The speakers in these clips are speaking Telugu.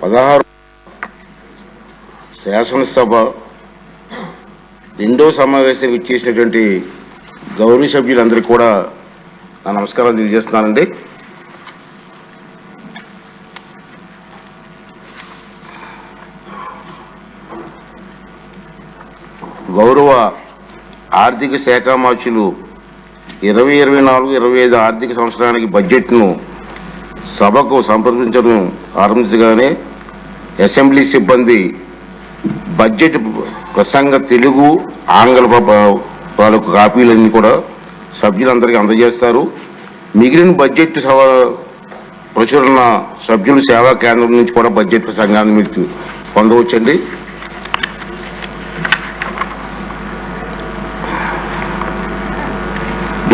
16 శాసనసభ రెండో సమావేశానికి ఇచ్చేసినటువంటి గౌరవ సభ్యులందరికీ కూడా నా నమస్కారాలు తెలియజేస్తున్నానండి. గౌరవ ఆర్థిక శాఖ మంత్రులు 2024-25 ఆర్థిక సంవత్సరానికి బడ్జెట్ను సభకు సంప్రదించడం ఆరంభించగానే అసెంబ్లీ సిబ్బంది బడ్జెట్ ప్రసంగ తెలుగు ఆంగ్ల తాలూకు కాపీలన్నీ కూడా సభ్యులందరికీ అందజేస్తారు. మిగిలిన బడ్జెట్ ప్రచురణ సభ్యులు సేవా కేంద్రం నుంచి కూడా బడ్జెట్ ప్రసంగాన్ని మీరు పొందవచ్చండి.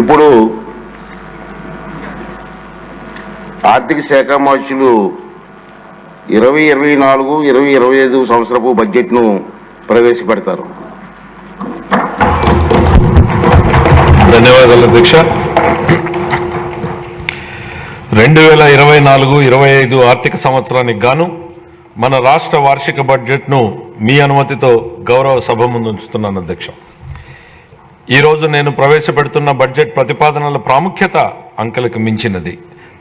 ఇప్పుడు ఆర్థిక శాఖ మంత్రులు 2024-2025 సంవత్సరపు బడ్జెట్ను ప్రవేశపెడతారు. ధన్యవాదాలు అధ్యక్ష. 2024-25 ఆర్థిక సంవత్సరానికి గాను మన రాష్ట్ర వార్షిక బడ్జెట్ను మీ అనుమతితో గౌరవ సభ ముందు ఉంచుతున్నాను అధ్యక్ష. ఈరోజు నేను ప్రవేశపెడుతున్న బడ్జెట్ ప్రతిపాదనల ప్రాముఖ్యత అంకెలకు మించినది.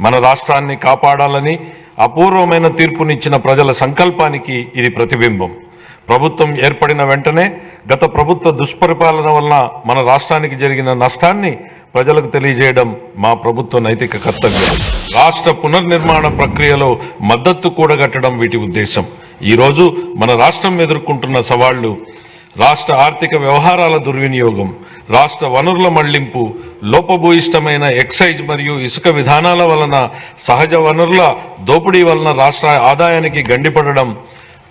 మన రాష్ట్రాన్ని కాపాడాలని అపూర్వమైన తీర్పునిచ్చిన ప్రజల సంకల్పానికి ఇది ప్రతిబింబం. ప్రభుత్వం ఏర్పడిన వెంటనే గత ప్రభుత్వ దుష్పరిపాలన వలన మన రాష్ట్రానికి జరిగిన నష్టాన్ని ప్రజలకు తెలియజేయడం మా ప్రభుత్వ నైతిక కర్తవ్యం. రాష్ట్ర పునర్నిర్మాణ ప్రక్రియలో మద్దతు కూడగట్టడం వీటి ఉద్దేశం. ఈరోజు మన రాష్ట్రం ఎదుర్కొంటున్న సవాళ్లు రాష్ట్ర ఆర్థిక వ్యవహారాల దుర్వినియోగం, రాష్ట్ర వనరుల మళ్లింపు, లోపభూయిష్టమైన ఎక్సైజ్ మరియు ఇసుక విధానాల వలన సహజ వనరుల దోపిడీ వలన రాష్ట్ర ఆదాయానికి గండిపడడం,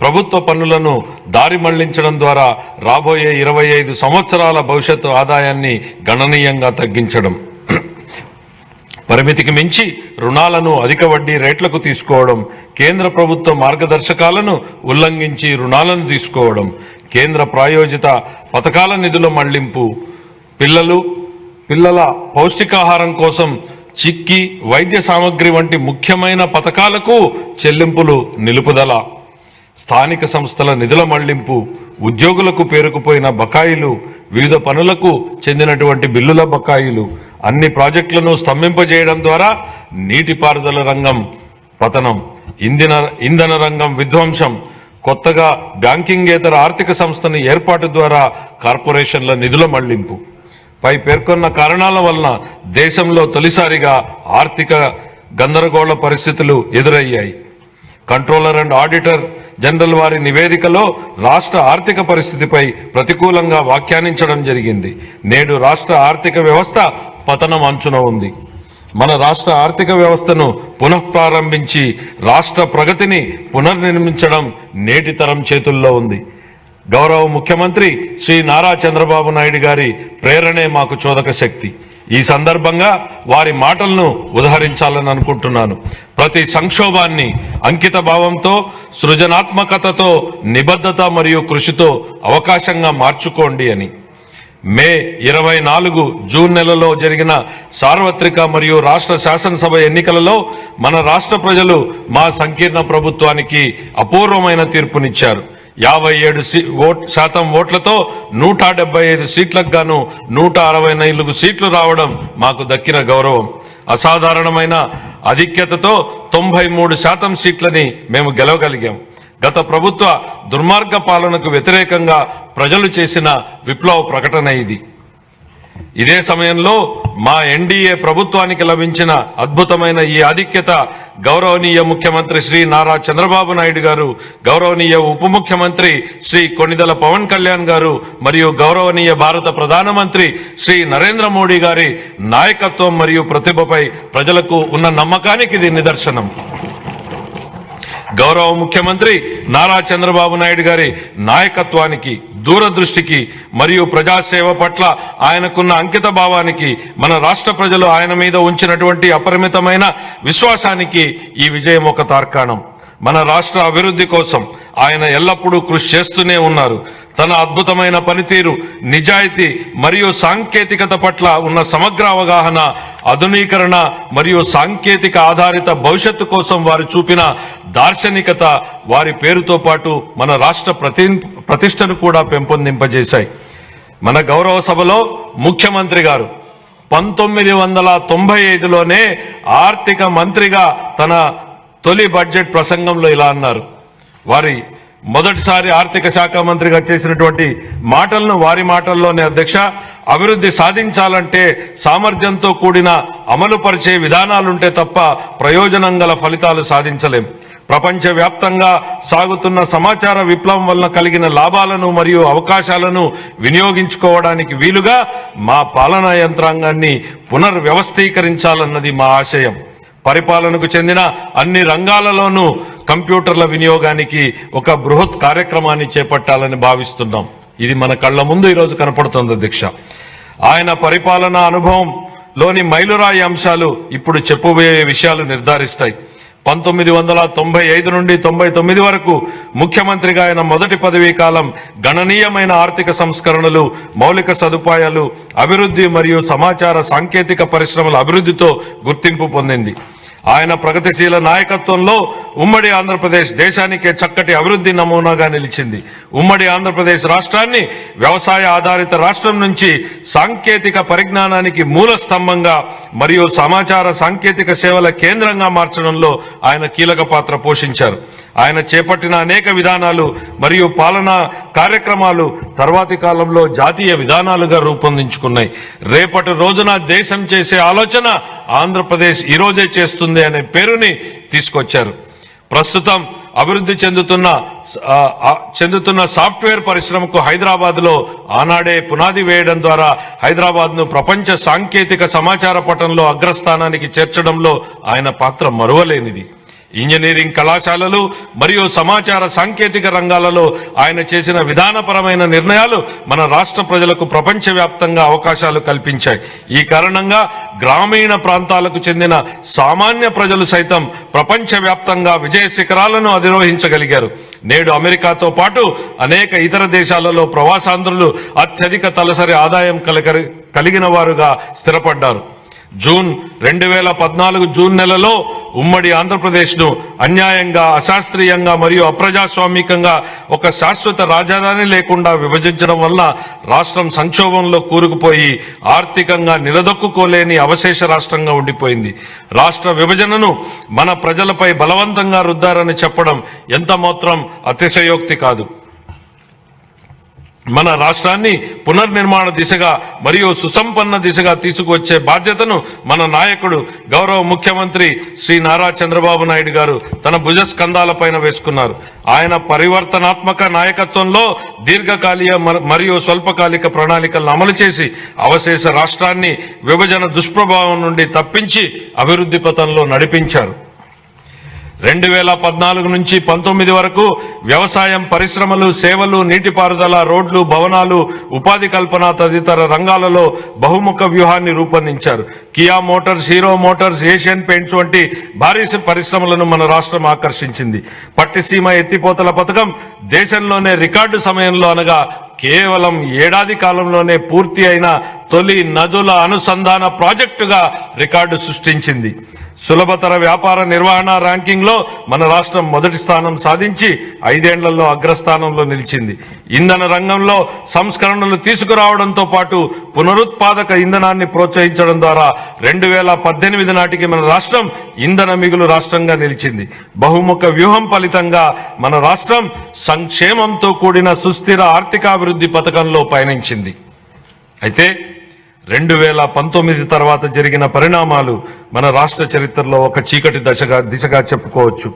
ప్రభుత్వ పన్నులను దారి మళ్లించడం ద్వారా రాబోయే 25 సంవత్సరాల భవిష్యత్తు ఆదాయాన్ని గణనీయంగా తగ్గించడం, పరిమితికి మించి రుణాలను అధిక వడ్డీ రేట్లకు తీసుకోవడం, కేంద్ర ప్రభుత్వ మార్గదర్శకాలను ఉల్లంఘించి రుణాలను తీసుకోవడం, కేంద్ర ప్రాయోజిత పథకాల నిధుల మళ్లింపు, పిల్లల పౌష్టికాహారం కోసం చిక్కి వైద్య సామగ్రి వంటి ముఖ్యమైన పథకాలకు చెల్లింపులు నిలుపుదల, స్థానిక సంస్థల నిధుల మళ్లింపు, ఉద్యోగులకు పేరుకుపోయిన బకాయిలు, వివిధ పనులకు చెందినటువంటి బిల్లుల బకాయిలు, అన్ని ప్రాజెక్టులను స్తంభింపజేయడం ద్వారా నీటిపారుదల రంగం పతనం, ఇంధన రంగం విధ్వంసం, కొత్తగా బ్యాంకింగేతర ఆర్థిక సంస్థను ఏర్పాటు ద్వారా కార్పొరేషన్ల నిధుల మళ్లింపు పై పేర్కొన్న కారణాల వలన దేశంలో తొలిసారిగా ఆర్థిక గందరగోళ పరిస్థితులు ఎదురయ్యాయి. కంట్రోలర్ అండ్ ఆడిటర్ జనరల్ వారి నివేదికలో రాష్ట్ర ఆర్థిక పరిస్థితిపై ప్రతికూలంగా వ్యాఖ్యానించడం జరిగింది. నేడు రాష్ట్ర ఆర్థిక వ్యవస్థ పతనం అంచున ఉంది. మన రాష్ట్ర ఆర్థిక వ్యవస్థను పునఃప్రారంభించి రాష్ట్ర ప్రగతిని పునర్నిర్మించడం నేటి తరం చేతుల్లో ఉంది. గౌరవ ముఖ్యమంత్రి శ్రీ నారా చంద్రబాబు నాయుడు గారి ప్రేరణే మాకు చోదక శక్తి. ఈ సందర్భంగా వారి మాటలను ఉదహరించాలని అనుకుంటున్నాను. ప్రతి సంక్షోభాన్ని అంకిత భావంతో, సృజనాత్మకతతో, నిబద్ధత మరియు కృషితో అవకాశంగా మార్చుకోండి అని. మే 24 జూన్ నెలలో జరిగిన సార్వత్రిక మరియు రాష్ట్ర శాసనసభ ఎన్నికలలో మన రాష్ట్ర ప్రజలు మా సంకీర్ణ ప్రభుత్వానికి అపూర్వమైన తీర్పునిచ్చారు. 57% ఓట్లతో 175 సీట్లకు గాను 164 సీట్లు రావడం మాకు దక్కిన గౌరవం. అసాధారణమైన ఆధిక్యతతో 93% సీట్లని మేము గెలవగలిగాం. గత ప్రభుత్వ దుర్మార్గ పాలనకు వ్యతిరేకంగా ప్రజలు చేసిన విప్లవ ప్రకటన ఇది. ఇదే సమయంలో మా ఎన్డీఏ ప్రభుత్వానికి లభించిన అద్భుతమైన ఈ ఆధిక్యత గౌరవనీయ ముఖ్యమంత్రి శ్రీ నారా చంద్రబాబు నాయుడు గారు, గౌరవనీయ ఉప ముఖ్యమంత్రి శ్రీ కొణిదెల పవన్ కళ్యాణ్ గారు మరియు గౌరవనీయ భారత ప్రధానమంత్రి శ్రీ నరేంద్ర మోడీ గారి నాయకత్వం మరియు ప్రతిభపై ప్రజలకు ఉన్న నమ్మకానికి ఇది నిదర్శనం. గౌరవ ముఖ్యమంత్రి నారా చంద్రబాబు నాయుడు గారి నాయకత్వానికి, దూరదృష్టికి మరియు ప్రజాసేవ పట్ల ఆయనకున్న అంకిత భావానికి, మన రాష్ట్ర ప్రజలు ఆయన మీద ఉంచినటువంటి అపరిమితమైన విశ్వాసానికి ఈ విజయం ఒక తార్కాణం. మన రాష్ట్ర అభివృద్ధి కోసం ఆయన ఎల్లప్పుడూ కృషి చేస్తూనే ఉన్నారు. తన అద్భుతమైన పనితీరు, నిజాయితీ మరియు సాంకేతికత పట్ల ఉన్న సమగ్ర అవగాహన, ఆధునీకరణ మరియు సాంకేతిక ఆధారిత భవిష్యత్తు కోసం వారు చూపిన దార్శనికత వారి పేరుతో పాటు మన రాష్ట్ర ప్రతిష్టను కూడా పెంపొందింపజేశాయి. మన గౌరవ సభలో ముఖ్యమంత్రి గారు 1995లోనే ఆర్థిక మంత్రిగా తన తొలి బడ్జెట్ ప్రసంగంలో ఇలా అన్నారు. వారి మొదటిసారి ఆర్థిక శాఖ మంత్రిగా చేసినటువంటి మాటలను వారి మాటల్లోనే, అధ్యక్ష, అభివృద్ధి సాధించాలంటే సామర్థ్యంతో కూడిన అమలుపరిచే విధానాలుంటే తప్ప ప్రయోజనం గల ఫలితాలు సాధించలేం. ప్రపంచవ్యాప్తంగా సాగుతున్న సమాచార విప్లవం వలన కలిగిన లాభాలను మరియు అవకాశాలను వినియోగించుకోవడానికి వీలుగా మా పాలనా యంత్రాంగాన్ని పునర్వ్యవస్థీకరించాలన్నది మా ఆశయం. పరిపాలనకు చెందిన అన్ని రంగాలలోనూ కంప్యూటర్ల వినియోగానికి ఒక బృహత్ కార్యక్రమాన్ని చేపట్టాలని భావిస్తున్నాం. ఇది మన కళ్ళ ముందు ఈరోజు కనపడుతుంది, అధ్యక్ష. ఆయన పరిపాలనా అనుభవంలోని మైలురాయి అంశాలు ఇప్పుడు చెప్పబోయే విషయాలు నిర్ధారిస్తాయి. 1995 నుండి 99 వరకు ముఖ్యమంత్రిగా ఆయన మొదటి పదవీ కాలం గణనీయమైన ఆర్థిక సంస్కరణలు, మౌలిక సదుపాయాలు అభివృద్ధి మరియు సమాచార సాంకేతిక పరిశ్రమల అభివృద్ధితో గుర్తింపు పొందింది. ఆయన ప్రగతిశీల నాయకత్వంలో ఉమ్మడి ఆంధ్రప్రదేశ్ దేశానికే చక్కటి అభివృద్ధి నమూనాగా నిలిచింది. ఉమ్మడి ఆంధ్రప్రదేశ్ రాష్ట్రాన్ని వ్యవసాయ ఆధారిత రాష్ట్రం నుంచి సాంకేతిక పరిజ్ఞానానికి మూల స్తంభంగా మరియు సమాచార సాంకేతిక సేవల కేంద్రంగా మార్చడంలో ఆయన కీలక పాత్ర పోషించారు. ఆయన చేపట్టిన అనేక విధానాలు మరియు పాలనా కార్యక్రమాలు తర్వాతి కాలంలో జాతీయ విధానాలుగా రూపొందించుకున్నాయి. రేపటి రోజున దేశం చేసే ఆలోచన ఆంధ్రప్రదేశ్ ఈరోజే చేస్తుంది అనే పేరుని తీసుకొచ్చారు. ప్రస్తుతం అభివృద్ధి చెందుతున్న సాఫ్ట్వేర్ పరిశ్రమకు హైదరాబాద్లో ఆనాడే పునాది వేయడం ద్వారా హైదరాబాద్ను ప్రపంచ సాంకేతిక సమాచార పటంలో అగ్రస్థానానికి చేర్చడంలో ఆయన పాత్ర మరువలేనిది. ఇంజనీరింగ్ కళాశాలలు మరియు సమాచార సాంకేతిక రంగాలలో ఆయన చేసిన విధానపరమైన నిర్ణయాలు మన రాష్ట్ర ప్రజలకు ప్రపంచవ్యాప్తంగా అవకాశాలు కల్పించాయి. ఈ కారణంగా గ్రామీణ ప్రాంతాలకు చెందిన సామాన్య ప్రజలు సైతం ప్రపంచవ్యాప్తంగా విజయ శిఖరాలను అధిరోహించగలిగారు. నేడు అమెరికాతో పాటు అనేక ఇతర దేశాలలో ప్రవాసాంధ్రులు అత్యధిక తలసరి ఆదాయం కలిగిన వారుగా స్థిరపడ్డారు. జూన్ 2014 జూన్ నెలలో ఉమ్మడి ఆంధ్రప్రదేశ్ను అన్యాయంగా, అశాస్త్రీయంగా మరియు అప్రజాస్వామికంగా ఒక శాశ్వత రాజధాని లేకుండా విభజించడం వల్ల రాష్ట్రం సంక్షోభంలో కూరుకుపోయి ఆర్థికంగా నిలదొక్కుకోలేని అవశేష రాష్ట్రంగా ఉండిపోయింది. రాష్ట్ర విభజనను మన ప్రజలపై బలవంతంగా రుద్దారని చెప్పడం ఎంత మాత్రం అతిశయోక్తి కాదు. మన రాష్ట్రాన్ని పునర్నిర్మాణ దిశగా మరియు సుసంపన్న దిశగా తీసుకువచ్చే బాధ్యతను మన నాయకుడు గౌరవ ముఖ్యమంత్రి శ్రీ నారా చంద్రబాబు నాయుడు గారు తన భుజస్కంధాలపైన వేసుకున్నారు. ఆయన పరివర్తనాత్మక నాయకత్వంలో దీర్ఘకాలిక మరియు స్వల్పకాలిక ప్రణాళికలను అమలు చేసి అవశేష రాష్ట్రాన్ని విభజన దుష్ప్రభావం నుండి తప్పించి అభివృద్ధి పథంలో నడిపించారు. 2014 నుంచి 19 వరకు వ్యవసాయం, పరిశ్రమలు, సేవలు, నీటిపారుదల, రోడ్లు, భవనాలు, ఉపాధి కల్పన తదితర రంగాలలో బహుముఖ వ్యూహాన్ని రూపొందించారు. Kia Motors, hero Motors, Asian paints వంటి భారీ పరిశ్రమలను మన రాష్ట్రం ఆకర్షించింది. పట్టిసీమ ఎత్తిపోతల పథకం దేశంలోనే రికార్డు సమయంలో అనగా కేవలం ఏడాది కాలంలోనే పూర్తి అయిన తొలి నదుల అనుసంధాన ప్రాజెక్టుగా రికార్డు సృష్టించింది. సులభతర వ్యాపార నిర్వహణ ర్యాంకింగ్ లో మన రాష్ట్రం మొదటి స్థానం సాధించి 5 ఏళ్లలో అగ్రస్థానంలో నిలిచింది. ఇంధన రంగంలో సంస్కరణలు తీసుకురావడంతో పాటు పునరుత్పాదక ఇంధనాన్ని ప్రోత్సహించడం ద్వారా 2018 నాటికి మన రాష్ట్రం ఇంధన మిగులు రాష్ట్రంగా నిలిచింది. బహుముఖ వ్యూహం ఫలితంగా మన రాష్ట్రం సంక్షేమంతో కూడిన సుస్థిర ఆర్థికాభివృద్ధి పథకంలో పయనించింది. అయితే 2019 తర్వాత జరిగిన పరిణామాలు మన రాష్ట్ర చరిత్రలో ఒక చీకటి దిశగా చెప్పుకోవచ్చు.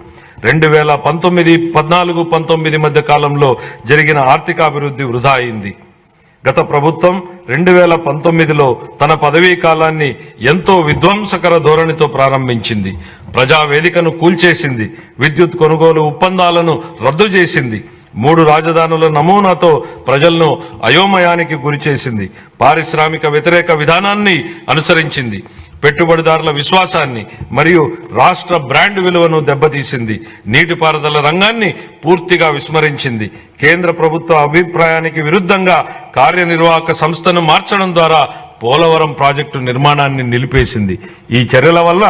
2014-19 మధ్య కాలంలో జరిగిన ఆర్థికాభివృద్ధి వృధా అయింది. గత ప్రభుత్వం 2019లో తన పదవీ కాలాన్ని ఎంతో విధ్వంసకర ధోరణితో ప్రారంభించింది. ప్రజావేదికను కూల్చేసింది, విద్యుత్ కొనుగోలు ఒప్పందాలను రద్దు చేసింది, 3 రాజధానుల నమూనాతో ప్రజలను అయోమయానికి గురిచేసింది, పారిశ్రామిక వ్యతిరేక విధానాన్ని అనుసరించింది, పెట్టుబడిదారుల విశ్వాసాన్ని మరియు రాష్ట్ర బ్రాండ్ విలువను దెబ్బతీసింది. నీటిపారుదల రంగాన్ని పూర్తిగా విస్మరించింది. కేంద్ర ప్రభుత్వ అభిప్రాయానికి విరుద్ధంగా కార్యనిర్వాహక సంస్థను మార్చడం ద్వారా పోలవరం ప్రాజెక్టు నిర్మాణాన్ని నిలిపేసింది. ఈ చర్యల వల్ల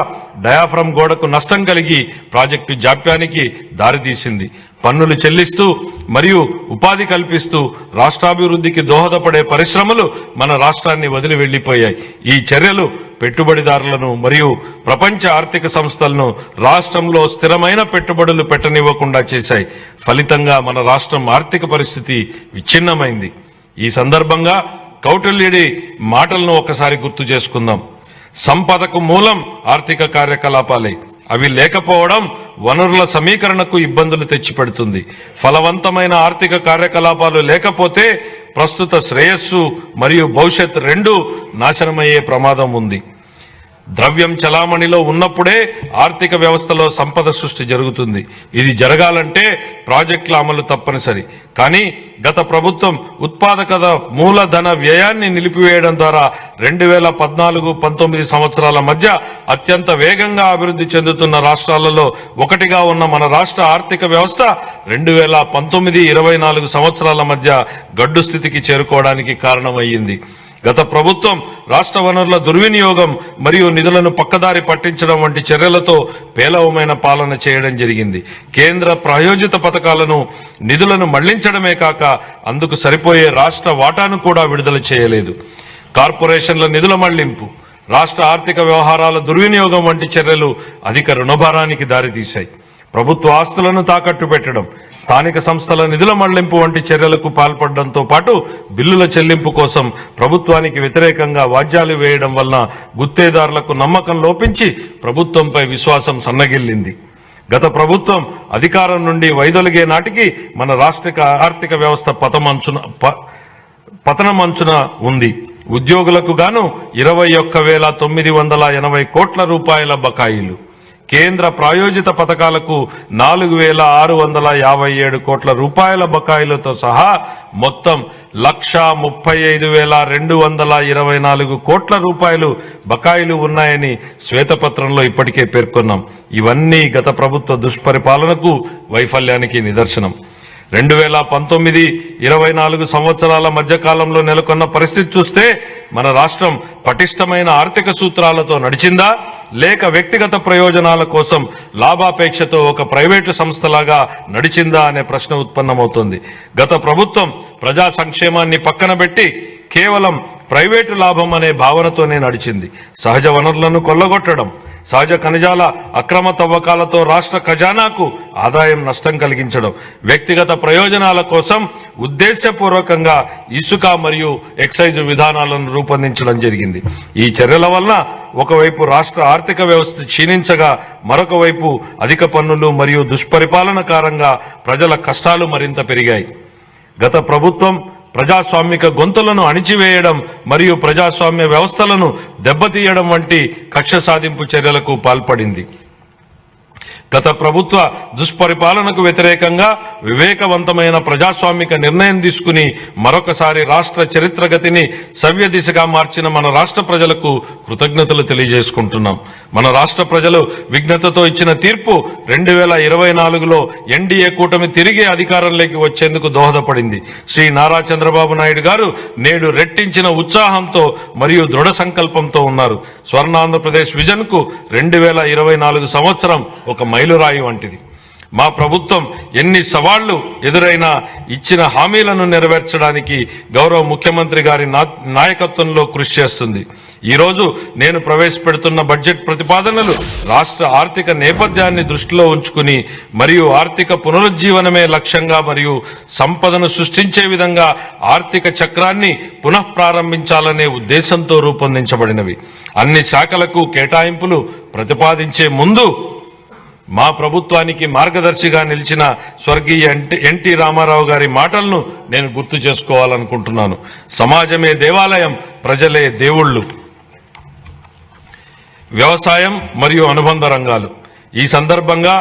డయాఫ్రమ్ గోడకు నష్టం కలిగి ప్రాజెక్టు జాప్యానికి దారితీసింది. పన్నులు చెల్లిస్తూ మరియు ఉపాధి కల్పిస్తూ రాష్ట్రాభివృద్ధికి దోహదపడే పరిశ్రమలు మన రాష్ట్రాన్ని వదిలి వెళ్లిపోయాయి. ఈ చర్యలు పెట్టుబడిదారులను మరియు ప్రపంచ ఆర్థిక సంస్థలను రాష్ట్రంలో స్థిరమైన పెట్టుబడులు పెట్టనివ్వకుండా చేశాయి. ఫలితంగా మన రాష్ట్రం ఆర్థిక పరిస్థితి విచ్ఛిన్నమైంది. ఈ సందర్భంగా కౌటిల్యుడి మాటలను ఒకసారి గుర్తు చేసుకుందాం. సంపదకు మూలం ఆర్థిక కార్యకలాపాలే. అవి లేకపోవడం వనరుల సమీకరణకు ఇబ్బందులు తెచ్చిపెడుతుంది. ఫలవంతమైన ఆర్థిక కార్యకలాపాలు లేకపోతే ప్రస్తుత శ్రేయస్సు మరియు భవిష్యత్ రెండూ నాశనమయ్యే ప్రమాదం ఉంది. ద్రవ్యం చలామణిలో ఉన్నప్పుడే ఆర్థిక వ్యవస్థలో సంపద సృష్టి జరుగుతుంది. ఇది జరగాలంటే ప్రాజెక్టుల అమలు తప్పనిసరి. కానీ గత ప్రభుత్వం ఉత్పాదకత మూలధన వ్యయాన్ని నిలిపివేయడం ద్వారా 2014-19 సంవత్సరాల మధ్య అత్యంత వేగంగా అభివృద్ధి చెందుతున్న రాష్ట్రాలలో ఒకటిగా ఉన్న మన రాష్ట్ర ఆర్థిక వ్యవస్థ 2019-24 సంవత్సరాల మధ్య గడ్డు స్థితికి చేరుకోవడానికి కారణమయ్యింది. గత ప్రభుత్వం రాష్ట్ర వనరుల దుర్వినియోగం మరియు నిధులను పక్కదారి పట్టించడం వంటి చర్యలతో పేలవమైన పాలన చేయడం జరిగింది. కేంద్ర ప్రాయోజిత పథకాలను నిధులను మళ్లించడమే కాక అందుకు సరిపోయే రాష్ట్ర వాటాను కూడా విడుదల చేయలేదు. కార్పొరేషన్ల నిధుల మళ్లింపు, రాష్ట్ర ఆర్థిక వ్యవహారాల దుర్వినియోగం వంటి చర్యలు అధిక రుణభారానికి దారితీశాయి. ప్రభుత్వ ఆస్తులను తాకట్టు పెట్టడం, స్థానిక సంస్థల నిధుల మళ్లింపు వంటి చర్యలకు పాల్పడడంతో పాటు బిల్లుల చెల్లింపు కోసం ప్రభుత్వానికి వ్యతిరేకంగా వాద్యాలు వేయడం వలన గుత్తేదారులకు నమ్మకం లోపించి ప్రభుత్వంపై విశ్వాసం సన్నగిల్లింది. గత ప్రభుత్వం అధికారం నుండి వైదొలిగే నాటికి మన రాష్ట్ర ఆర్థిక వ్యవస్థ పతనమంచున ఉంది. ఉద్యోగులకు గాను 21,980 కోట్ల రూపాయల బకాయిలు, కేంద్ర ప్రాయోజిత పథకాలకు 4,657 కోట్ల రూపాయల బకాయిలతో సహా మొత్తం 1,35,224 కోట్ల రూపాయలు బకాయిలు ఉన్నాయని శ్వేతపత్రంలో ఇప్పటికే పేర్కొన్నాం. ఇవన్నీ గత ప్రభుత్వ దుష్పరిపాలనకు, వైఫల్యానికి నిదర్శనం. 2019-24 సంవత్సరాల మధ్య కాలంలో నెలకొన్న పరిస్థితి చూస్తే మన రాష్ట్రం పటిష్టమైన ఆర్థిక సూత్రాలతో నడిచిందా, లేక వ్యక్తిగత ప్రయోజనాల కోసం లాభాపేక్షతో ఒక ప్రైవేటు సంస్థలాగా నడిచిందా అనే ప్రశ్న ఉత్పన్నమవుతోంది. గత ప్రభుత్వం ప్రజా సంక్షేమాన్ని పక్కన పెట్టి కేవలం ప్రైవేటు లాభం అనే భావనతోనే నడిచింది. సహజ వనరులను కొల్లగొట్టడం, సహజ ఖనిజాల అక్రమ తవ్వకాలతో రాష్ట్ర ఖజానాకు ఆదాయం నష్టం కలిగించడం, వ్యక్తిగత ప్రయోజనాల కోసం ఉద్దేశపూర్వకంగా ఇసుక మరియు ఎక్సైజ్ విధానాలను రూపొందించడం జరిగింది. ఈ చర్యల వలన ఒకవైపు రాష్ట్ర ఆర్థిక వ్యవస్థ క్షీణించగా, మరొక వైపు అధిక పన్నులు మరియు దుష్పరిపాలన కారణంగా ప్రజల కష్టాలు మరింత పెరిగాయి. గత ప్రభుత్వం ప్రజాస్వామిక గొంతులను అణిచివేయడం మరియు ప్రజాస్వామ్య వ్యవస్థలను దెబ్బతీయడం వంటి కక్ష సాధింపు చర్యలకు పాల్పడింది. గత ప్రభుత్వ దుష్పరిపాలనకు వ్యతిరేకంగా వివేకవంతమైన ప్రజాస్వామిక నిర్ణయం తీసుకుని మరొకసారి రాష్ట్ర చరిత్ర గతిని సవ్య దిశగా మార్చిన మన రాష్ట్ర ప్రజలకు కృతజ్ఞతలు తెలియజేసుకుంటున్నాం. మన రాష్ట్ర ప్రజలు విజ్ఞతతో ఇచ్చిన తీర్పు 2024లో ఎన్డీఏ కూటమి తిరిగి అధికారంలోకి వచ్చేందుకు దోహదపడింది. శ్రీ నారా చంద్రబాబు నాయుడు గారు నేడు రెట్టించిన ఉత్సాహంతో మరియు దృఢ సంకల్పంతో ఉన్నారు. స్వర్ణాంధ్రప్రదేశ్ విజన్ కు 2024 సంవత్సరం ఒక మైలురాయి వంటిది. మా ప్రభుత్వం ఎన్ని సవాళ్లు ఎదురైనా ఇచ్చిన హామీలను నెరవేర్చడానికి గౌరవ ముఖ్యమంత్రి గారి నాయకత్వంలో కృషి చేస్తుంది. ఈరోజు నేను ప్రవేశపెడుతున్న బడ్జెట్ ప్రతిపాదనలు రాష్ట్ర ఆర్థిక నేపథ్యాన్ని దృష్టిలో ఉంచుకుని మరియు ఆర్థిక పునరుజ్జీవనమే లక్ష్యంగా మరియు సంపదను సృష్టించే విధంగా ఆర్థిక చక్రాన్ని పునఃప్రారంభించాలనే ఉద్దేశంతో రూపొందించబడినవి. అన్ని శాఖలకు కేటాయింపులు ప్రతిపాదించే ముందు మా ప్రభుత్వానికి మార్గదర్శిగా నిలిచిన స్వర్గీయ ఎన్టీ రామారావు గారి మాటలను నేను గుర్తు చేసుకోవాలనుకుంటున్నాను. సమాజమే దేవాలయం, ప్రజలే దేవుళ్ళు. వ్యవసాయం మరియు అనుబంధ రంగాలు. ఈ సందర్భంగా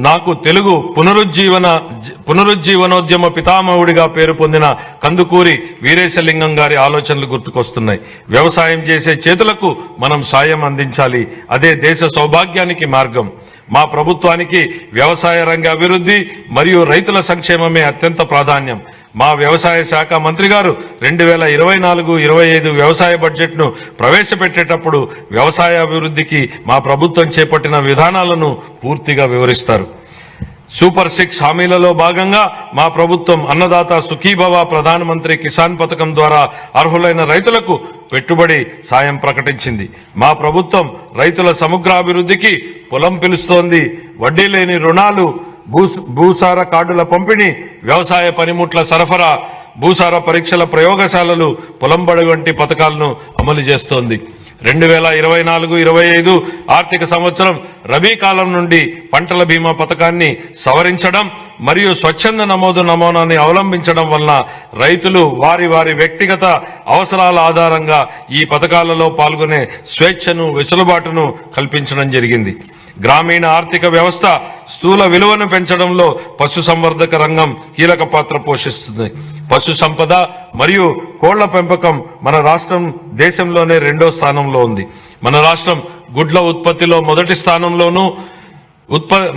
నాకు తెలుగు పునరుజ్జీవనోద్యమ పితామహుడిగా పేరు పొందిన కందుకూరి వీరేశలింగం గారి ఆలోచనలు గుర్తుకొస్తున్నాయి. వ్యవసాయం చేసే చేతులకు మనం సాయం అందించాలి, అదే దేశ సౌభాగ్యానికి మార్గం. మా ప్రభుత్వానికి వ్యవసాయ రంగ అభివృద్ధి మరియు రైతుల సంక్షేమమే అత్యంత ప్రాధాన్యం. మా వ్యవసాయ శాఖ మంత్రి గారు 2024-25 వ్యవసాయ బడ్జెట్ను ప్రవేశపెట్టేటప్పుడు వ్యవసాయ అభివృద్ధికి మా ప్రభుత్వం చేపట్టిన విధానాలను పూర్తిగా వివరిస్తారు. సూపర్ 6 హామీలలో భాగంగా మా ప్రభుత్వం అన్నదాత సుఖీభవ ప్రధానమంత్రి కిసాన్ పథకం ద్వారా అర్హులైన రైతులకు పెట్టుబడి సాయం ప్రకటించింది. మా ప్రభుత్వం రైతుల సమగ్రాభివృద్ధికి పొలం పిలుస్తోంది. వడ్డీ లేని రుణాలు, భూసార కార్డుల పంపిణీ, వ్యవసాయ పనిముట్ల సరఫరా, భూసార పరీక్షల ప్రయోగశాలలు, పొలం బడి వంటి పథకాలను అమలు చేస్తోంది. 2024-25 ఆర్థిక సంవత్సరం రబీ కాలం నుండి పంటల బీమా పథకాన్ని సవరించడం మరియు స్వచ్ఛంద నమోనాన్ని అవలంబించడం వలన రైతులు వారి వ్యక్తిగత అవసరాల ఆధారంగా ఈ పథకాలలో పాల్గొనే స్వేచ్ఛను, వెసులుబాటును కల్పించడం జరిగింది. గ్రామీణ ఆర్థిక వ్యవస్థ స్థూల విలువను పెంచడంలో పశుసంవర్ధక రంగం కీలక పాత్ర పోషిస్తుంది. పశు సంపద మరియు కోళ్ల పెంపకం మన రాష్ట్రం దేశంలోనే 2వ స్థానంలో ఉంది. మన రాష్ట్రం గుడ్ల ఉత్పత్తిలో మొదటి స్థానంలోనూ,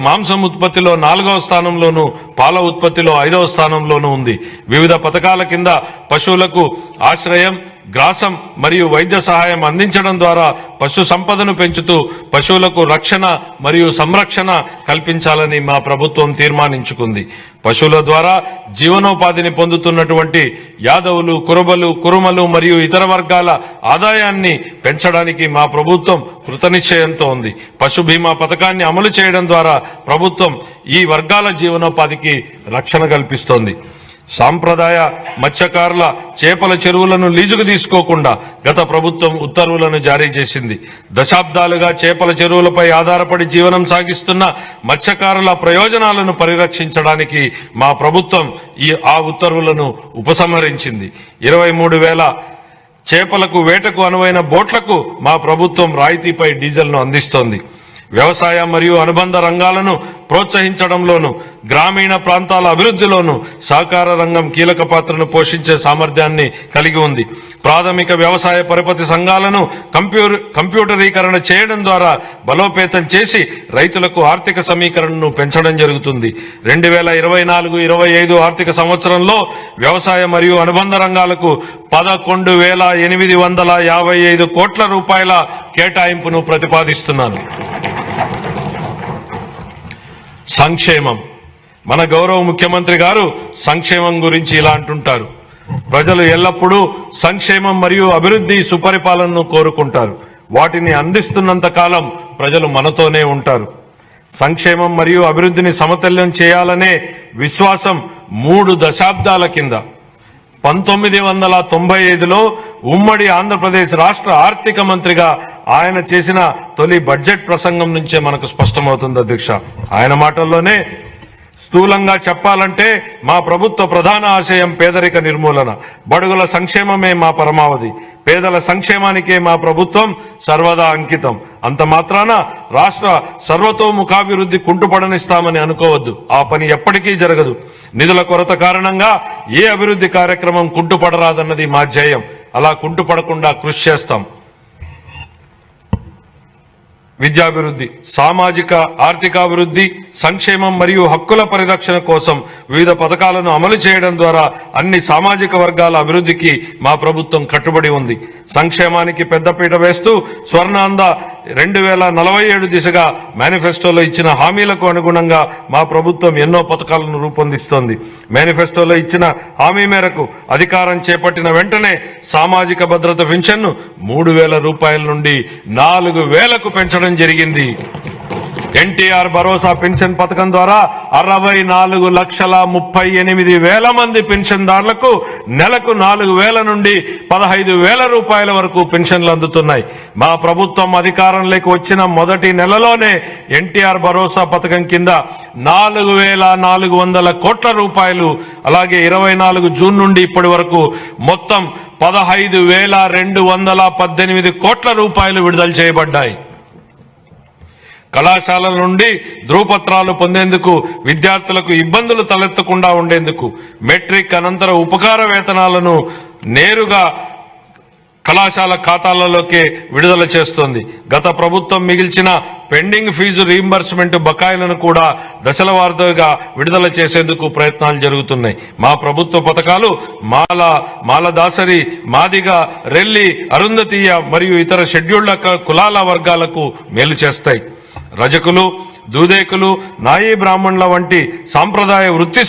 మాంసం ఉత్పత్తిలో 4వ స్థానంలోనూ, పాల ఉత్పత్తిలో 5వ స్థానంలోనూ ఉంది. వివిధ పథకాల కింద పశువులకు ఆశ్రయం, గ్రాసం మరియు వైద్య సహాయం అందించడం ద్వారా పశు సంపదను పెంచుతూ పశువులకు రక్షణ మరియు సంరక్షణ కల్పించాలని మా ప్రభుత్వం తీర్మానించుకుంది. పశువుల ద్వారా జీవనోపాధిని పొందుతున్నటువంటి యాదవులు, కురుమలు మరియు ఇతర వర్గాల ఆదాయాన్ని పెంచడానికి మా ప్రభుత్వం కృతనిశ్చయంతో ఉంది. పశు బీమా పథకాన్ని అమలు చేయడం ద్వారా ప్రభుత్వం ఈ వర్గాల జీవనోపాధికి రక్షణ కల్పిస్తోంది. సాంప్రదాయ మత్స్యకారుల చేపల చెరువులను లీజుకు తీసుకోకుండా గత ప్రభుత్వం ఉత్తర్వులను జారీ చేసింది. దశాబ్దాలుగా చేపల చెరువులపై ఆధారపడి జీవనం సాగిస్తున్న మత్స్యకారుల ప్రయోజనాలను పరిరక్షించడానికి మా ప్రభుత్వం ఆ ఉత్తర్వులను ఉపసంహరించింది. 23,000 చేపలకు, వేటకు అనువైన బోట్లకు మా ప్రభుత్వం రాయితీపై డీజిల్ను అందిస్తోంది. వ్యవసాయ మరియు అనుబంధ రంగాలను ప్రోత్సహించడంలోను, గ్రామీణ ప్రాంతాల అభివృద్ధిలోను సహకార రంగం కీలక పాత్రను పోషించే సామర్థ్యాన్ని కలిగి ఉంది. ప్రాథమిక వ్యవసాయ పరపతి సంఘాలను కంప్యూటరీకరణ చేయడం ద్వారా బలోపేతం చేసి రైతులకు ఆర్థిక సమీకరణను పెంచడం జరుగుతుంది. 2024-25 ఆర్థిక సంవత్సరంలో వ్యవసాయ మరియు అనుబంధ రంగాలకు 11,855 కోట్ల రూపాయల కేటాయింపును ప్రతిపాదిస్తున్నాను. సంక్షేమం. మన గౌరవ ముఖ్యమంత్రి గారు సంక్షేమం గురించి ఇలా అంటుంటారు: ప్రజలు ఎల్లప్పుడూ సంక్షేమం మరియు అభివృద్ధి, సుపరిపాలనను కోరుకుంటారు. వాటిని అందిస్తున్నంత కాలం ప్రజలు మనతోనే ఉంటారు. సంక్షేమం మరియు అభివృద్ధిని సమతుల్యం చేయాలనే విశ్వాసం 3 దశాబ్దాల కింద 1995లో ఉమ్మడి ఆంధ్రప్రదేశ్ రాష్ట్ర ఆర్థిక మంత్రిగా ఆయన చేసిన తొలి బడ్జెట్ ప్రసంగం నుంచే మనకు స్పష్టమవుతుంది అధ్యక్ష. ఆయన మాటల్లోనే, స్థూలంగా చెప్పాలంటే మా ప్రభుత్వ ప్రధాన ఆశయం పేదరిక నిర్మూలన, బడుగుల సంక్షేమమే మా పరమావధి. పేదల సంక్షేమానికే మా ప్రభుత్వం సర్వదా అంకితం. అంత మాత్రాన రాష్ట్ర సర్వతోముఖాభివృద్ధి కుంటుపడనిస్తామని అనుకోవద్దు. ఆ పని ఎప్పటికీ జరగదు. నిధుల కొరత కారణంగా ఏ అభివృద్ధి కార్యక్రమం కుంటుపడరాదన్నది మా ధ్యేయం. అలా కుంటుపడకుండా కృషి చేస్తాం. విద్యాభివృద్ధి, సామాజిక ఆర్థికాభివృద్ధి, సంక్షేమం మరియు హక్కుల పరిరక్షణ కోసం వివిధ పథకాలను అమలు చేయడం ద్వారా అన్ని సామాజిక వర్గాల అభివృద్ధికి మా ప్రభుత్వం కట్టుబడి ఉంది. సంక్షేమానికి పెద్దపీట వేస్తూ స్వర్ణాంధ్ర 2047 దిశగా మేనిఫెస్టోలో ఇచ్చిన హామీలకు అనుగుణంగా మా ప్రభుత్వం ఎన్నో పథకాలను రూపొందిస్తోంది. మేనిఫెస్టోలో ఇచ్చిన హామీ మేరకు అధికారం చేపట్టిన వెంటనే సామాజిక భద్రత పెన్షన్ను 3,000 రూపాయల నుండి 4,000కు పెంచడం జరిగింది. ఎన్టీఆర్ భరోసా పెన్షన్ పథకం ద్వారా 64,38,000 మంది పెన్షన్దారులకు నెలకు 4,000 నుండి 15,000 రూపాయల వరకు పెన్షన్లు అందుతున్నాయి. మా ప్రభుత్వం అధికారంలోకి వచ్చిన మొదటి నెలలోనే ఎన్టీఆర్ భరోసా పథకం కింద 4,400 కోట్ల రూపాయలు, అలాగే 24 జూన్ నుండి ఇప్పటి వరకు మొత్తం 15,218 కోట్ల రూపాయలు విడుదల చేయబడ్డాయి. కళాశాలల నుండి ధృవపత్రాలు పొందేందుకు విద్యార్థులకు ఇబ్బందులు తలెత్తకుండా ఉండేందుకు మెట్రిక్ అనంతర ఉపకార వేతనాలను నేరుగా కళాశాల ఖాతాలలోకే విడుదల చేస్తోంది. గత ప్రభుత్వం మిగిల్చిన పెండింగ్ ఫీజు రీయింబర్స్మెంట్ బకాయిలను కూడా దశల వారీగా విడుదల చేసేందుకు ప్రయత్నాలు జరుగుతున్నాయి. మా ప్రభుత్వ పథకాలు మాలదాసరి, మాదిగ, రెల్లి, అరుంధతీయ మరియు ఇతర షెడ్యూల్డ్ కులాల వర్గాలకు మేలు చేస్తాయి. రజకులు, దూదేకులు, నాయీ బ్రాహ్మణుల వంటి సాంప్రదాయ వృత్తి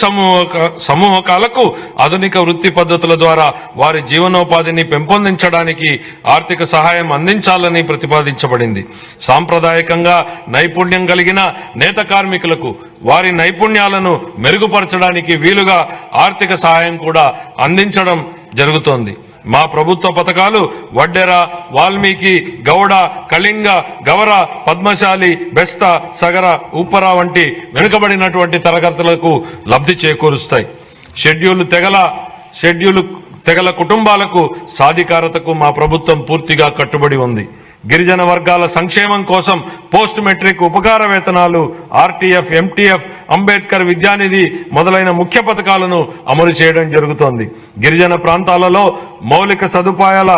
సమూహకాలకు ఆధునిక వృత్తి పద్ధతుల ద్వారా వారి జీవనోపాధిని పెంపొందించడానికి ఆర్థిక సహాయం అందించాలని ప్రతిపాదించబడింది. సాంప్రదాయకంగా నైపుణ్యం కలిగిన నేత కార్మికులకు వారి నైపుణ్యాలను మెరుగుపరచడానికి వీలుగా ఆర్థిక సహాయం కూడా అందించడం జరుగుతోంది. మా ప్రభుత్వ పథకాలు వడ్డెర, వాల్మీకి, గౌడ, కళింగ, గవర, పద్మశాలి, బెస్త, సగర, ఉప్పర వంటి వెనుకబడినటువంటి తరగతులకు లబ్ధి చేకూరుస్తాయి. షెడ్యూల్ తెగల కుటుంబాలకు సాధికారతకు మా ప్రభుత్వం పూర్తిగా కట్టుబడి ఉంది. గిరిజన వర్గాల సంక్షేమం కోసం పోస్ట్ మెట్రిక్ ఉపకార వేతనాలు, ఆర్టీఎఫ్, ఎంటీఎఫ్, అంబేద్కర్ విద్యానిధి మొదలైన ముఖ్య పథకాలను అమలు చేయడం జరుగుతోంది. గిరిజన ప్రాంతాలలో మౌలిక సదుపాయాల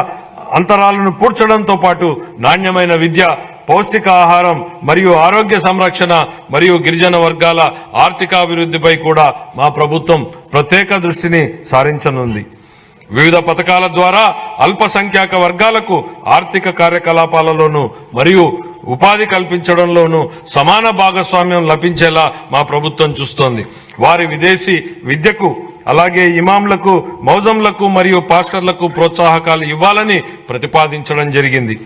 అంతరాలను పూడ్చడంతో పాటు నాణ్యమైన విద్య, పౌష్టికాహారం మరియు ఆరోగ్య సంరక్షణ మరియు గిరిజన వర్గాల ఆర్థికాభివృద్ధిపై కూడా మా ప్రభుత్వం ప్రత్యేక దృష్టిని సారించనుంది. వివిధ పథకాల ద్వారా అల్పసంఖ్యాక వర్గాలకు ఆర్థిక కార్యకలాపాలలోనూ మరియు ఉపాధి కల్పించడంలోనూ సమాన భాగస్వామ్యం లభించేలా మా ప్రభుత్వం చూస్తోంది. వారి విదేశీ విద్యకు, అలాగే ఇమాంలకు, మౌజంలకు మరియు పాస్టర్లకు ప్రోత్సాహకాలు ఇవ్వాలని ప్రతిపాదించడం జరిగింది.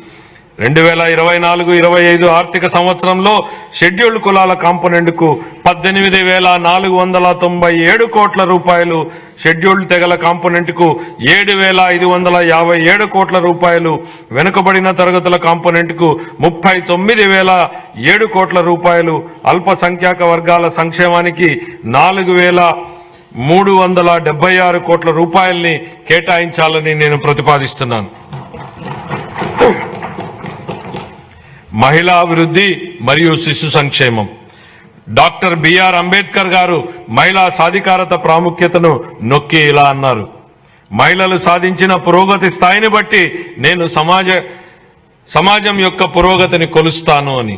2024-25 ఆర్థిక సంవత్సరంలో షెడ్యూల్డ్ కులాల కాంపోనెంట్కు 18,497 కోట్ల రూపాయలు, షెడ్యూల్డ్ తెగల కాంపోనెంట్కు 7,557 కోట్ల రూపాయలు, వెనుకబడిన తరగతుల కాంపోనెంట్కు 39,007 కోట్ల రూపాయలు, అల్పసంఖ్యాక వర్గాల సంక్షేమానికి 4,376 కోట్ల రూపాయల్ని కేటాయించాలని నేను ప్రతిపాదిస్తున్నాను. మహిళా అభివృద్ధి మరియు శిశు సంక్షేమం. డాక్టర్ బిఆర్ అంబేద్కర్ గారు మహిళా సాధికారత ప్రాముఖ్యతను నొక్కి ఇలా అన్నారు: మహిళలు సాధించిన పురోగతి స్థాయిని బట్టి నేను సమాజం యొక్క పురోగతిని కొలుస్తాను అని.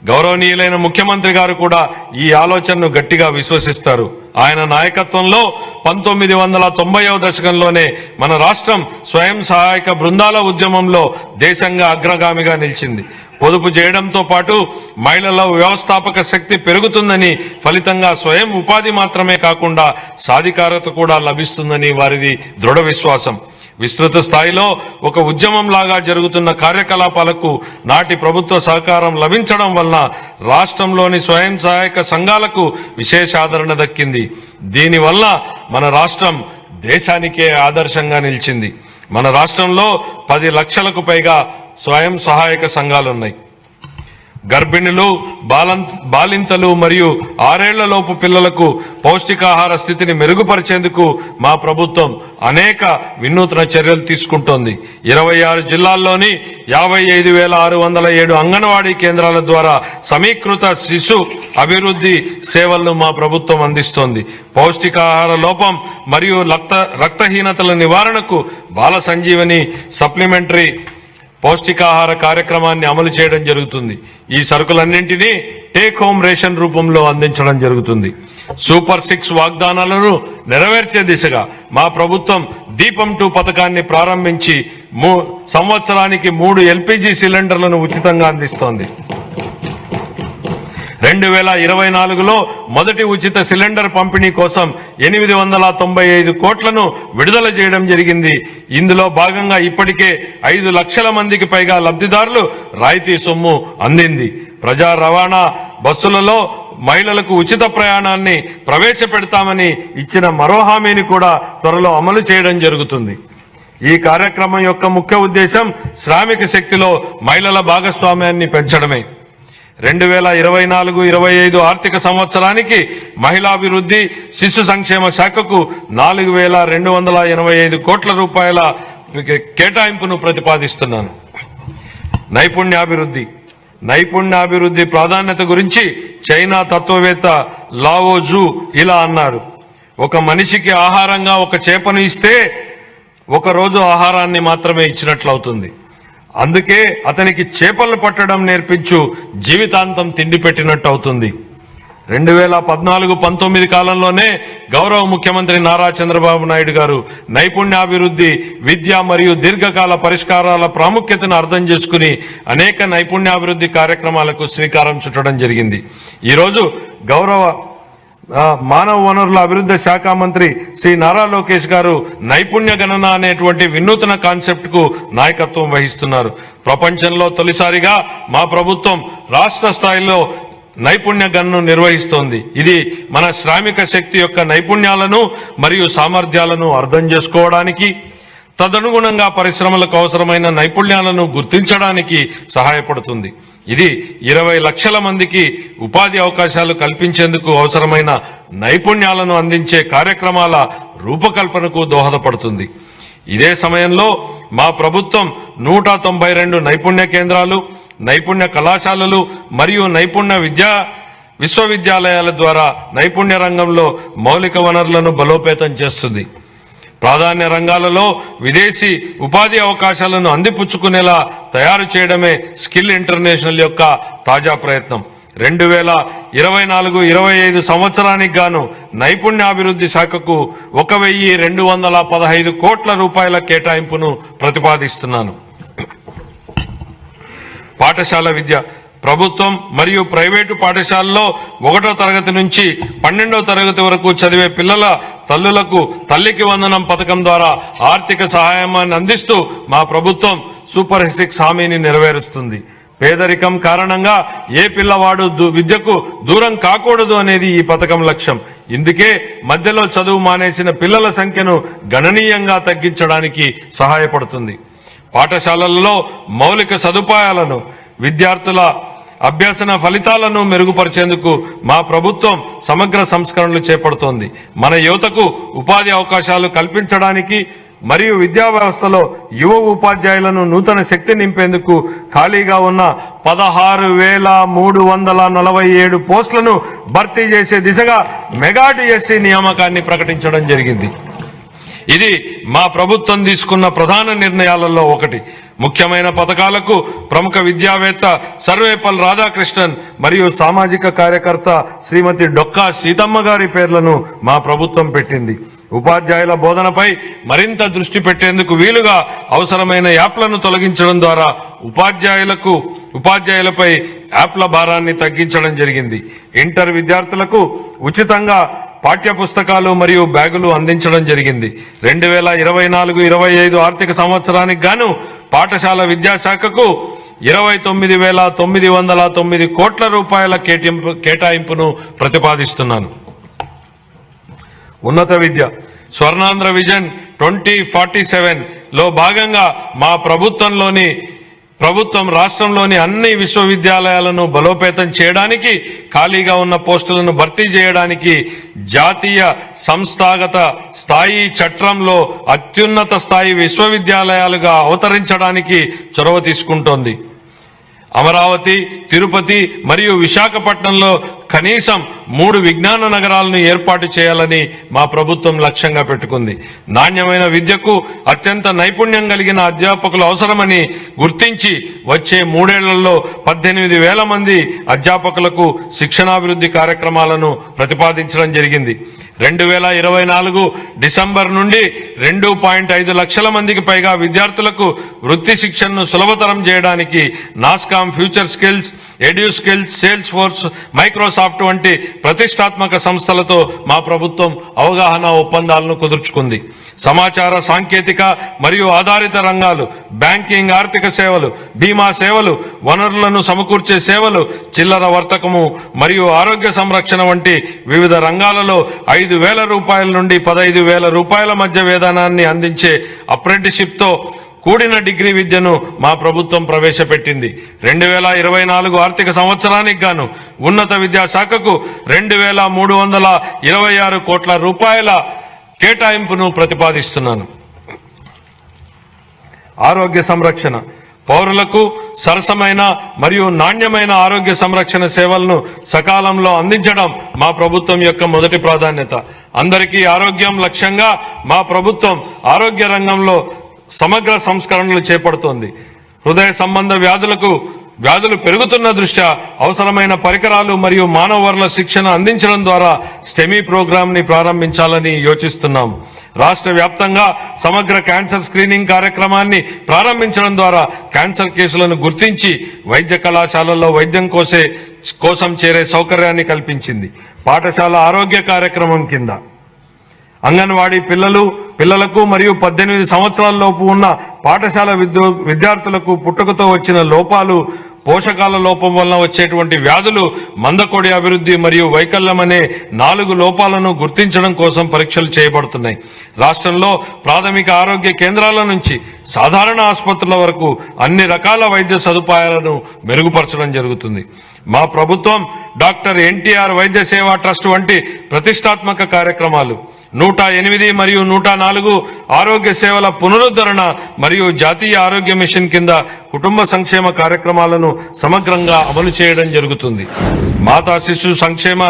గౌరవనీయులైన ముఖ్యమంత్రి గారు కూడా ఈ ఆలోచనను గట్టిగా విశ్వసిస్తారు. ఆయన నాయకత్వంలో 1990వ దశకంలోనే మన రాష్ట్రం స్వయం సహాయక బృందాల ఉద్యమంలో దేశంగా అగ్రగామిగా నిలిచింది. పొదుపు చేయడంతో పాటు మహిళల వ్యవస్థాపక శక్తి పెరుగుతుందని, ఫలితంగా స్వయం ఉపాధి మాత్రమే కాకుండా సాధికారత కూడా లభిస్తుందని వారిది దృఢ విశ్వాసం. విస్తృత స్థాయిలో ఒక ఉద్యమంలాగా జరుగుతున్న కార్యకలాపాలకు నాటి ప్రభుత్వ సహకారం లభించడం వలన రాష్ట్రంలోని స్వయం సహాయక సంఘాలకు విశేష ఆదరణ దక్కింది. దీనివల్ల మన రాష్ట్రం దేశానికే ఆదర్శంగా నిలిచింది. మన రాష్ట్రంలో 10 లక్షలకు పైగా స్వయం సహాయక సంఘాలున్నాయి. గర్భిణులు, బాలింతలు మరియు 6 ఏళ్లలోపు పిల్లలకు పౌష్టికాహార స్థితిని మెరుగుపరిచేందుకు మా ప్రభుత్వం అనేక వినూత్న చర్యలు తీసుకుంటోంది. 26 జిల్లాల్లోని 55,607 అంగన్వాడీ కేంద్రాల ద్వారా సమీకృత శిశు అభివృద్ధి సేవలను మా ప్రభుత్వం అందిస్తోంది. పౌష్టికాహార లోపం మరియు రక్తహీనతల నివారణకు బాల సంజీవని సప్లిమెంటరీ పౌష్టికాహార కార్యక్రమాన్ని అమలు చేయడం జరుగుతుంది. ఈ సరుకులన్నింటినీ టేక్ హోమ్ రేషన్ రూపంలో అందించడం జరుగుతుంది. సూపర్ 6 వాగ్దానాలను నెరవేర్చే దిశగా మా ప్రభుత్వం దీపం 2 పథకాన్ని ప్రారంభించి సంవత్సరానికి 3 ఎల్పీజీ సిలిండర్లను ఉచితంగా అందిస్తోంది. 2024లో మొదటి ఉచిత సిలిండర్ పంపిణీ కోసం 895 కోట్లను విడుదల చేయడం జరిగింది. ఇందులో భాగంగా ఇప్పటికే 5 లక్షల మందికి పైగా లబ్ధిదారులు రాయితీ సొమ్ము అందింది. ప్రజా రవాణా బస్సులలో మహిళలకు ఉచిత ప్రయాణాన్ని ప్రవేశపెడతామని ఇచ్చిన మరో హామీని కూడా త్వరలో అమలు చేయడం జరుగుతుంది. ఈ కార్యక్రమం యొక్క ముఖ్య ఉద్దేశం శ్రామిక శక్తిలో మహిళల భాగస్వామ్యాన్ని పెంచడమే. 2024-25 ఆర్థిక సంవత్సరానికి మహిళాభివృద్ధి శిశు సంక్షేమ శాఖకు 4,285 కోట్ల రూపాయల కేటాయింపును ప్రతిపాదిస్తున్నాను. నైపుణ్యాభివృద్ధి. నైపుణ్యాభివృద్ధి ప్రాధాన్యత గురించి చైనా తత్వవేత్త లావో జూ ఇలా అన్నారు: ఒక మనిషికి ఆహారంగా ఒక చేపను ఇస్తే ఒక రోజు ఆహారాన్ని మాత్రమే ఇచ్చినట్లవుతుంది. అందుకే అతనికి చేపలు పట్టడం నేర్పించు, జీవితాంతం తిండి పెట్టినట్టు అవుతుంది. 2014-19 కాలంలోనే గౌరవ ముఖ్యమంత్రి నారా చంద్రబాబు నాయుడు గారు నైపుణ్యాభివృద్ధి, విద్య మరియు దీర్ఘకాల పరిష్కారాల ప్రాముఖ్యతను అర్థం చేసుకుని అనేక నైపుణ్యాభివృద్ధి కార్యక్రమాలకు శ్రీకారం చుట్టడం జరిగింది. ఈరోజు గౌరవ మానవ వనరుల అభివృద్ధి శాఖ మంత్రి శ్రీ నారా లోకేష్ గారు నైపుణ్య గణన అనేటువంటి వినూతన కాన్సెప్ట్ కు నాయకత్వం వహిస్తున్నారు. ప్రపంచంలో తొలిసారిగా మా ప్రభుత్వం రాష్ట్ర స్థాయిలో నైపుణ్య గణను నిర్వహిస్తోంది. ఇది మన శ్రామిక శక్తి యొక్క నైపుణ్యాలను మరియు సామర్థ్యాలను అర్థం చేసుకోవడానికి, తదనుగుణంగా పరిశ్రమలకు అవసరమైన నైపుణ్యాలను గుర్తించడానికి సహాయపడుతుంది. ఇది 20 లక్షల మందికి ఉపాధి అవకాశాలు కల్పించేందుకు అవసరమైన నైపుణ్యాలను అందించే కార్యక్రమాల రూపకల్పనకు దోహదపడుతుంది. ఇదే సమయంలో మా ప్రభుత్వం 192 నైపుణ్య కేంద్రాలు, నైపుణ్య కళాశాలలు మరియు నైపుణ్య విశ్వవిద్యాలయాల ద్వారా నైపుణ్య రంగంలో మౌలిక వనరులను బలోపేతం చేస్తుంది. ప్రాధాన్య రంగాలలో విదేశీ ఉపాధి అవకాశాలను అందిపుచ్చుకునేలా తయారు చేయడమే స్కిల్ ఇంటర్నేషనల్ యొక్క తాజా ప్రయత్నం. 2024-25 సంవత్సరానికి గాను నైపుణ్యాభివృద్ధి శాఖకు 1,215 కోట్ల రూపాయల కేటాయింపును ప్రతిపాదిస్తున్నాను. పాఠశాల విద్య. ప్రభుత్వం మరియు ప్రైవేటు పాఠశాలలో 1వ తరగతి నుంచి 12వ తరగతి వరకు చదివే పిల్లల తల్లులకు తల్లికి వందనం పథకం ద్వారా ఆర్థిక సహాయాన్ని అందిస్తూ మా ప్రభుత్వం సూపర్ 6 హామీని నెరవేరుస్తుంది. పేదరికం కారణంగా ఏ పిల్లవాడు విద్యకు దూరం కాకూడదు అనేది ఈ పథకం లక్ష్యం. ఇందుకే మధ్యలో చదువు మానేసిన పిల్లల సంఖ్యను గణనీయంగా తగ్గించడానికి సహాయపడుతుంది. పాఠశాలలలో మౌలిక సదుపాయాలను, విద్యార్థుల అభ్యసన ఫలితాలను మెరుగుపరిచేందుకు మా ప్రభుత్వం సమగ్ర సంస్కరణలు చేపడుతోంది. మన యువతకు ఉపాధి అవకాశాలు కల్పించడానికి మరియు విద్యా వ్యవస్థలో యువ ఉపాధ్యాయులను నూతన శక్తి నింపేందుకు ఖాళీగా ఉన్న 16,347 పోస్టులను భర్తీ చేసే దిశగా మెగా డిఎస్సి నియామకాన్ని ప్రకటించడం జరిగింది. ఇది మా ప్రభుత్వం తీసుకున్న ప్రధాన నిర్ణయాలలో ఒకటి. ముఖ్యమైన పథకాలకు ప్రముఖ విద్యావేత్త సర్వేపల్లి రాధాకృష్ణన్ మరియు సామాజిక కార్యకర్త శ్రీమతి డొక్కా సీతమ్మ గారి పేర్లను మా ప్రభుత్వం పెట్టింది. ఉపాధ్యాయుల బోధనపై మరింత దృష్టి పెట్టేందుకు వీలుగా అవసరమైన యాప్లను తొలగించడం ద్వారా ఉపాధ్యాయులపై యాప్ల భారాన్ని తగ్గించడం జరిగింది. ఇంటర్ విద్యార్థులకు ఉచితంగా పాఠ్య పుస్తకాలు మరియు బ్యాగులు అందించడం జరిగింది. 2024-25 ఆర్థిక సంవత్సరానికి గాను పాఠశాల విద్యాశాఖకు 29,909 కోట్ల రూపాయల కేటాయింపును ప్రతిపాదిస్తున్నాను. ఉన్నత విద్య. స్వర్ణాంధ్ర విజన్ 2047 లో భాగంగా మా ప్రభుత్వం రాష్ట్రంలోని అన్ని విశ్వవిద్యాలయాలను బలోపేతం చేయడానికి, ఖాళీగా ఉన్న పోస్టులను భర్తీ చేయడానికి జాతీయ సంస్థాగత స్థాయి చట్రంలో అత్యున్నత స్థాయి విశ్వవిద్యాలయాలుగా అవతరించడానికి చొరవ తీసుకుంటోంది. అమరావతి, తిరుపతి మరియు విశాఖపట్నంలో కనీసం 3 విజ్ఞాన నగరాలను ఏర్పాటు చేయాలని మా ప్రభుత్వం లక్ష్యంగా పెట్టుకుంది. నాణ్యమైన విద్యకు అత్యంత నైపుణ్యం కలిగిన అధ్యాపకులు అవసరమని గుర్తించి వచ్చే 3 ఏళ్లలో 18,000 మంది అధ్యాపకులకు శిక్షణాభివృద్ధి కార్యక్రమాలను ప్రతిపాదించడం జరిగింది. 2024 డిసెంబర్ నుండి 2.5 లక్షల మందికి పైగా విద్యార్థులకు వృత్తి శిక్షణను సులభతరం చేయడానికి NASSCOM, future skills, edu skills, sales force, Microsoft వంటి ప్రతిష్టాత్మక సంస్థలతో మా ప్రభుత్వం అవగాహన ఒప్పందాలను కుదుర్చుకుంది. సమాచార సాంకేతిక మరియు ఆధారిత రంగాలు, బ్యాంకింగ్, ఆర్థిక సేవలు, బీమా సేవలు, వనరులను సమకూర్చే సేవలు, చిల్లర వర్తకము మరియు ఆరోగ్య సంరక్షణ వంటి వివిధ రంగాలలో 5,000 రూపాయల నుండి 15,000 రూపాయల మధ్య వేతనాన్ని అందించే అప్రెంటిస్షిప్తో కూడిన డిగ్రీ విద్యను మా ప్రభుత్వం ప్రవేశపెట్టింది. 2024 ఆర్థిక సంవత్సరానికి గాను ఉన్నత విద్యాశాఖకు 2,326 కోట్ల రూపాయల కేటాయింపును ప్రతిపాదిస్తున్నాను. ఆరోగ్య సంరక్షణ. పౌరులకు సరసమైన మరియు నాణ్యమైన ఆరోగ్య సంరక్షణ సేవలను సకాలంలో అందించడం మా ప్రభుత్వం యొక్క మొదటి ప్రాధాన్యత. అందరికీ ఆరోగ్యం లక్ష్యంగా మా ప్రభుత్వం ఆరోగ్య రంగంలో సమగ్ర సంస్కరణలు చేపడుతోంది. హృదయ సంబంధ వ్యాధులు పెరుగుతున్న దృష్ట్యా అవసరమైన పరికరాలు మరియు మానవ వనరుల శిక్షణ అందించడం ద్వారా స్టెమీ ప్రోగ్రామ్ ని ప్రారంభించాలని యోచిస్తున్నాం. రాష్ట్ర వ్యాప్తంగా సమగ్ర క్యాన్సర్ స్క్రీనింగ్ కార్యక్రమాన్ని ప్రారంభించడం ద్వారా క్యాన్సర్ కేసులను గుర్తించి వైద్య కళాశాలల్లో వైద్యం కోసం చేరే సౌకర్యాన్ని కల్పించింది. పాఠశాల ఆరోగ్య కార్యక్రమం కింద అంగన్వాడీ పిల్లలకు మరియు 18 సంవత్సరాల లోపు ఉన్న పాఠశాల విద్యార్థులకు పుట్టుకతో వచ్చిన లోపాలు, పోషకాల లోపం వలన వచ్చేటువంటి వ్యాధులు, మందకొడి అభివృద్ధి మరియు వైకల్యం అనే 4 లోపాలను గుర్తించడం కోసం పరీక్షలు చేయబడుతున్నాయి. రాష్ట్రంలో ప్రాథమిక ఆరోగ్య కేంద్రాల నుంచి సాధారణ ఆసుపత్రుల వరకు అన్ని రకాల వైద్య సదుపాయాలను మెరుగుపరచడం జరుగుతుంది. మా ప్రభుత్వం డాక్టర్ ఎన్టీఆర్ వైద్య సేవా ట్రస్ట్ వంటి ప్రతిష్టాత్మక కార్యక్రమాలు, 108 మరియు 104 ఆరోగ్య సేవల పునరుద్ధరణ మరియు జాతీయ ఆరోగ్య మిషన్ కింద కుటుంబ సంక్షేమ కార్యక్రమాలను సమగ్రంగా అమలు చేయడం జరుగుతుంది. మాతా శిశు సంక్షేమ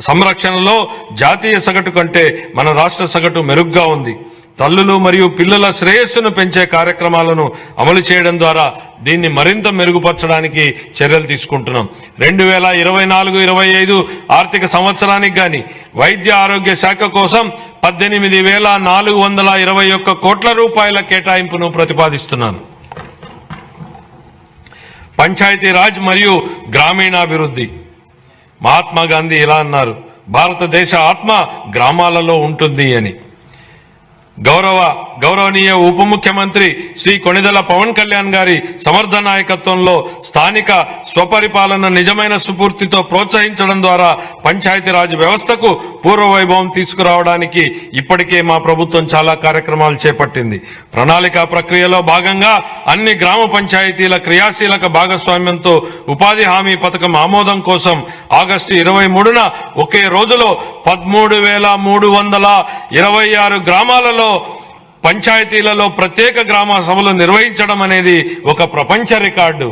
సంరక్షణలో జాతీయ సగటు కంటే మన రాష్ట్ర సగటు మెరుగ్గా ఉంది. తల్లులు మరియు పిల్లల శ్రేయస్సును పెంచే కార్యక్రమాలను అమలు చేయడం ద్వారా దీన్ని మరింత మెరుగుపరచడానికి చర్యలు తీసుకుంటున్నాం. 2024-25 ఆర్థిక సంవత్సరానికి గాని వైద్య ఆరోగ్య శాఖ కోసం 18,421 కోట్ల రూపాయల కేటాయింపును ప్రతిపాదిస్తున్నాను. పంచాయతీరాజ్ మరియు గ్రామీణాభివృద్ధి. మహాత్మా గాంధీ ఇలా అన్నారు, భారతదేశ ఆత్మ గ్రామాలలో ఉంటుంది అని. గౌరవనీయ ఉప ముఖ్యమంత్రి శ్రీ కొణిదెల పవన్ కళ్యాణ్ గారి సమర్థ నాయకత్వంలో స్థానిక స్వపరిపాలన నిజమైన స్ఫూర్తితో ప్రోత్సహించడం ద్వారా పంచాయతీరాజ్ వ్యవస్థకు పూర్వవైభవం తీసుకురావడానికి ఇప్పటికే మా ప్రభుత్వం చాలా కార్యక్రమాలు చేపట్టింది. ప్రణాళిక ప్రక్రియలో భాగంగా అన్ని గ్రామ పంచాయతీల క్రియాశీలక భాగస్వామ్యంతో ఉపాధి హామీ పథకం ఆమోదం కోసం ఆగస్టు 23న ఒకే రోజులో 13,326 గ్రామాలలో పంచాయతీలలో ప్రత్యేక గ్రామ సభలు నిర్వహించడం అనేది ఒక ప్రపంచ రికార్డు.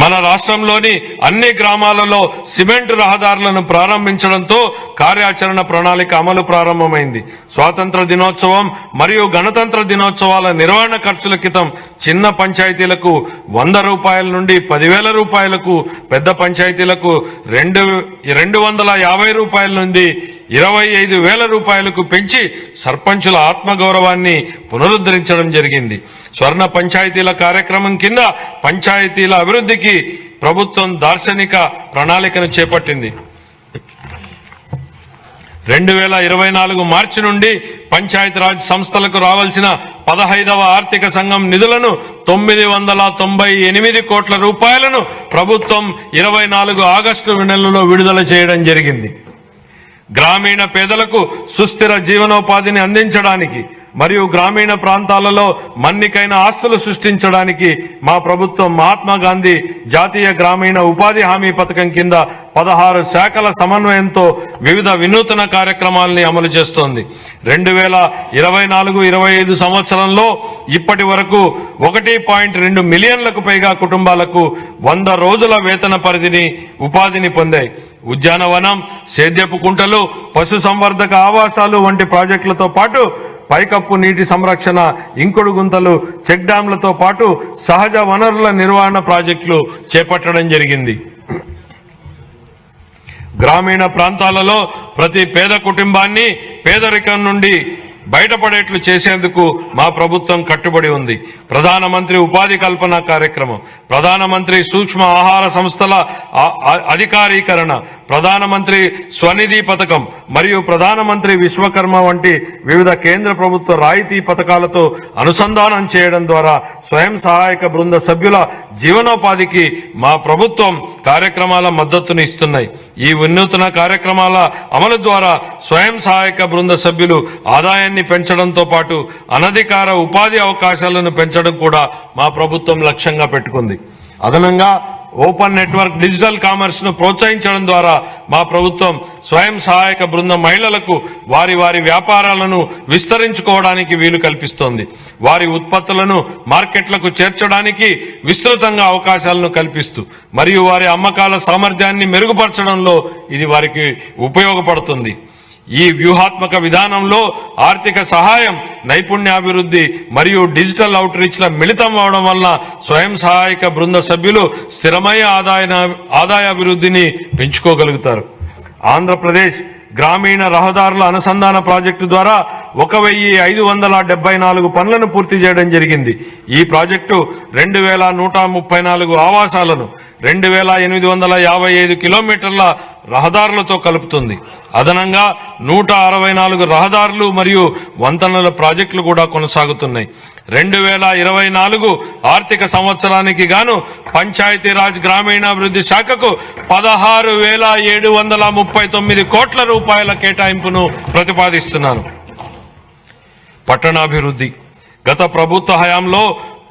మన రాష్ట్రంలోని అన్ని గ్రామాలలో సిమెంట్ రహదారులను ప్రారంభించడంతో కార్యాచరణ ప్రణాళిక అమలు ప్రారంభమైంది. స్వాతంత్ర దినోత్సవం మరియు గణతంత్ర దినోత్సవాల నిర్వహణ ఖర్చుల క్రితం చిన్న పంచాయతీలకు 100 రూపాయల నుండి 10,000 రూపాయలకు, పెద్ద పంచాయతీలకు 250 రూపాయల నుండి 25,000 రూపాయలకు పెంచి సర్పంచుల ఆత్మగౌరవాన్ని పునరుద్ధరించడం జరిగింది. స్వర్ణ పంచాయతీల కార్యక్రమం కింద పంచాయతీల అభివృద్ధికి ప్రభుత్వం దార్శనిక ప్రణాళికను చేపట్టింది. 2024 మార్చి నుండి పంచాయతీరాజ్ సంస్థలకు రావాల్సిన 15వ ఆర్థిక సంఘం నిధులను 998 కోట్ల రూపాయలను ప్రభుత్వం 24 ఆగస్టు నెలలో విడుదల చేయడం జరిగింది. గ్రామీణ పేదలకు సుస్థిర జీవనోపాధిని అందించడానికి మరియు గ్రామీణ ప్రాంతాలలో మన్నికైన ఆస్తులు సృష్టించడానికి మా ప్రభుత్వం మహాత్మా గాంధీ జాతీయ గ్రామీణ ఉపాధి హామీ పథకం కింద 16 శాఖల సమన్వయంతో వివిధ వినూతన కార్యక్రమాలని అమలు చేస్తోంది. 2024-25 సంవత్సరంలో ఇప్పటి వరకు 1.2 మిలియన్లకు పైగా కుటుంబాలకు 100 రోజుల వేతన ఉపాధిని పొందాయి. ఉద్యానవనం, సేద్యపు కుంటలు, పశు సంవర్ధక ఆవాసాలు వంటి ప్రాజెక్టులతో పాటు పైకప్పు నీటి సంరక్షణ, ఇంకుడు గుంతలు, చెక్ డ్యాంలతో పాటు సహజ వనరుల నిర్వహణ ప్రాజెక్టులు చేపట్టడం జరిగింది. గ్రామీణ ప్రాంతాలలో ప్రతి పేద కుటుంబాన్ని పేదరికం నుండి బయటపడేట్లు చేసేందుకు మా ప్రభుత్వం కట్టుబడి ఉంది. ప్రధానమంత్రి ఉపాధి కల్పన కార్యక్రమం, ప్రధానమంత్రి సూక్ష్మ ఆహార సంస్థల అధికారీకరణ, ప్రధానమంత్రి స్వనిధి పథకం మరియు ప్రధానమంత్రి విశ్వకర్మ వంటి వివిధ కేంద్ర ప్రభుత్వ రాయితీ పథకాలతో అనుసంధానం చేయడం ద్వారా స్వయం సహాయక బృంద సభ్యుల జీవనోపాధికి మా ప్రభుత్వం కార్యక్రమాల మద్దతును ఇస్తున్నాయి. ఈ వినూత్న కార్యక్రమాల అమలు ద్వారా స్వయం సహాయక బృంద సభ్యులు ఆదాయాన్ని పెంచడంతో పాటు అనధికార ఉపాధి అవకాశాలను పెంచడం కూడా మా ప్రభుత్వం లక్ష్యంగా పెట్టుకుంది. అదనంగా ఓపెన్ నెట్వర్క్ డిజిటల్ కామర్స్ ను ప్రోత్సహించడం ద్వారా మా ప్రభుత్వం స్వయం సహాయక బృంద మహిళలకు వారి వ్యాపారాలను విస్తరించుకోవడానికి వీలు కల్పిస్తోంది. వారి ఉత్పత్తులను మార్కెట్లకు చేర్చడానికి విస్తృతంగా అవకాశాలను కల్పిస్తూ మరియు వారి అమ్మకాల సామర్థ్యాన్ని మెరుగుపరచడంలో ఇది వారికి ఉపయోగపడుతుంది. ఈ వ్యూహాత్మక విధానంలో ఆర్థిక సహాయం, నైపుణ్యాభివృద్ధి మరియు డిజిటల్ అవుట్ రీచ్ల మిళితం అవడం వల్ల స్వయం సహాయక బృంద సభ్యులు స్థిరమైన ఆదాయాభివృద్ధిని పెంచుకోగలుగుతారు. ఆంధ్రప్రదేశ్ గ్రామీణ రహదారుల అనుసంధాన ప్రాజెక్టు ద్వారా 1574 పనులను పూర్తి చేయడం జరిగింది. ఈ ప్రాజెక్టు 2134 ఆవాసాలను 2855 కిలోమీటర్ల రహదారులతో కలుపుతుంది. అదనంగా 164 రహదారులు మరియు వంతెనల ప్రాజెక్టులు కూడా కొనసాగుతున్నాయి. 2024 ఆర్థిక సంవత్సరానికి గాను పంచాయతీరాజ్ గ్రామీణాభివృద్ధి శాఖకు 16,739 కోట్ల రూపాయల కేటాయింపును ప్రతిపాదిస్తున్నాను. పట్టణాభివృద్ధి. గత ప్రభుత్వ హయాంలో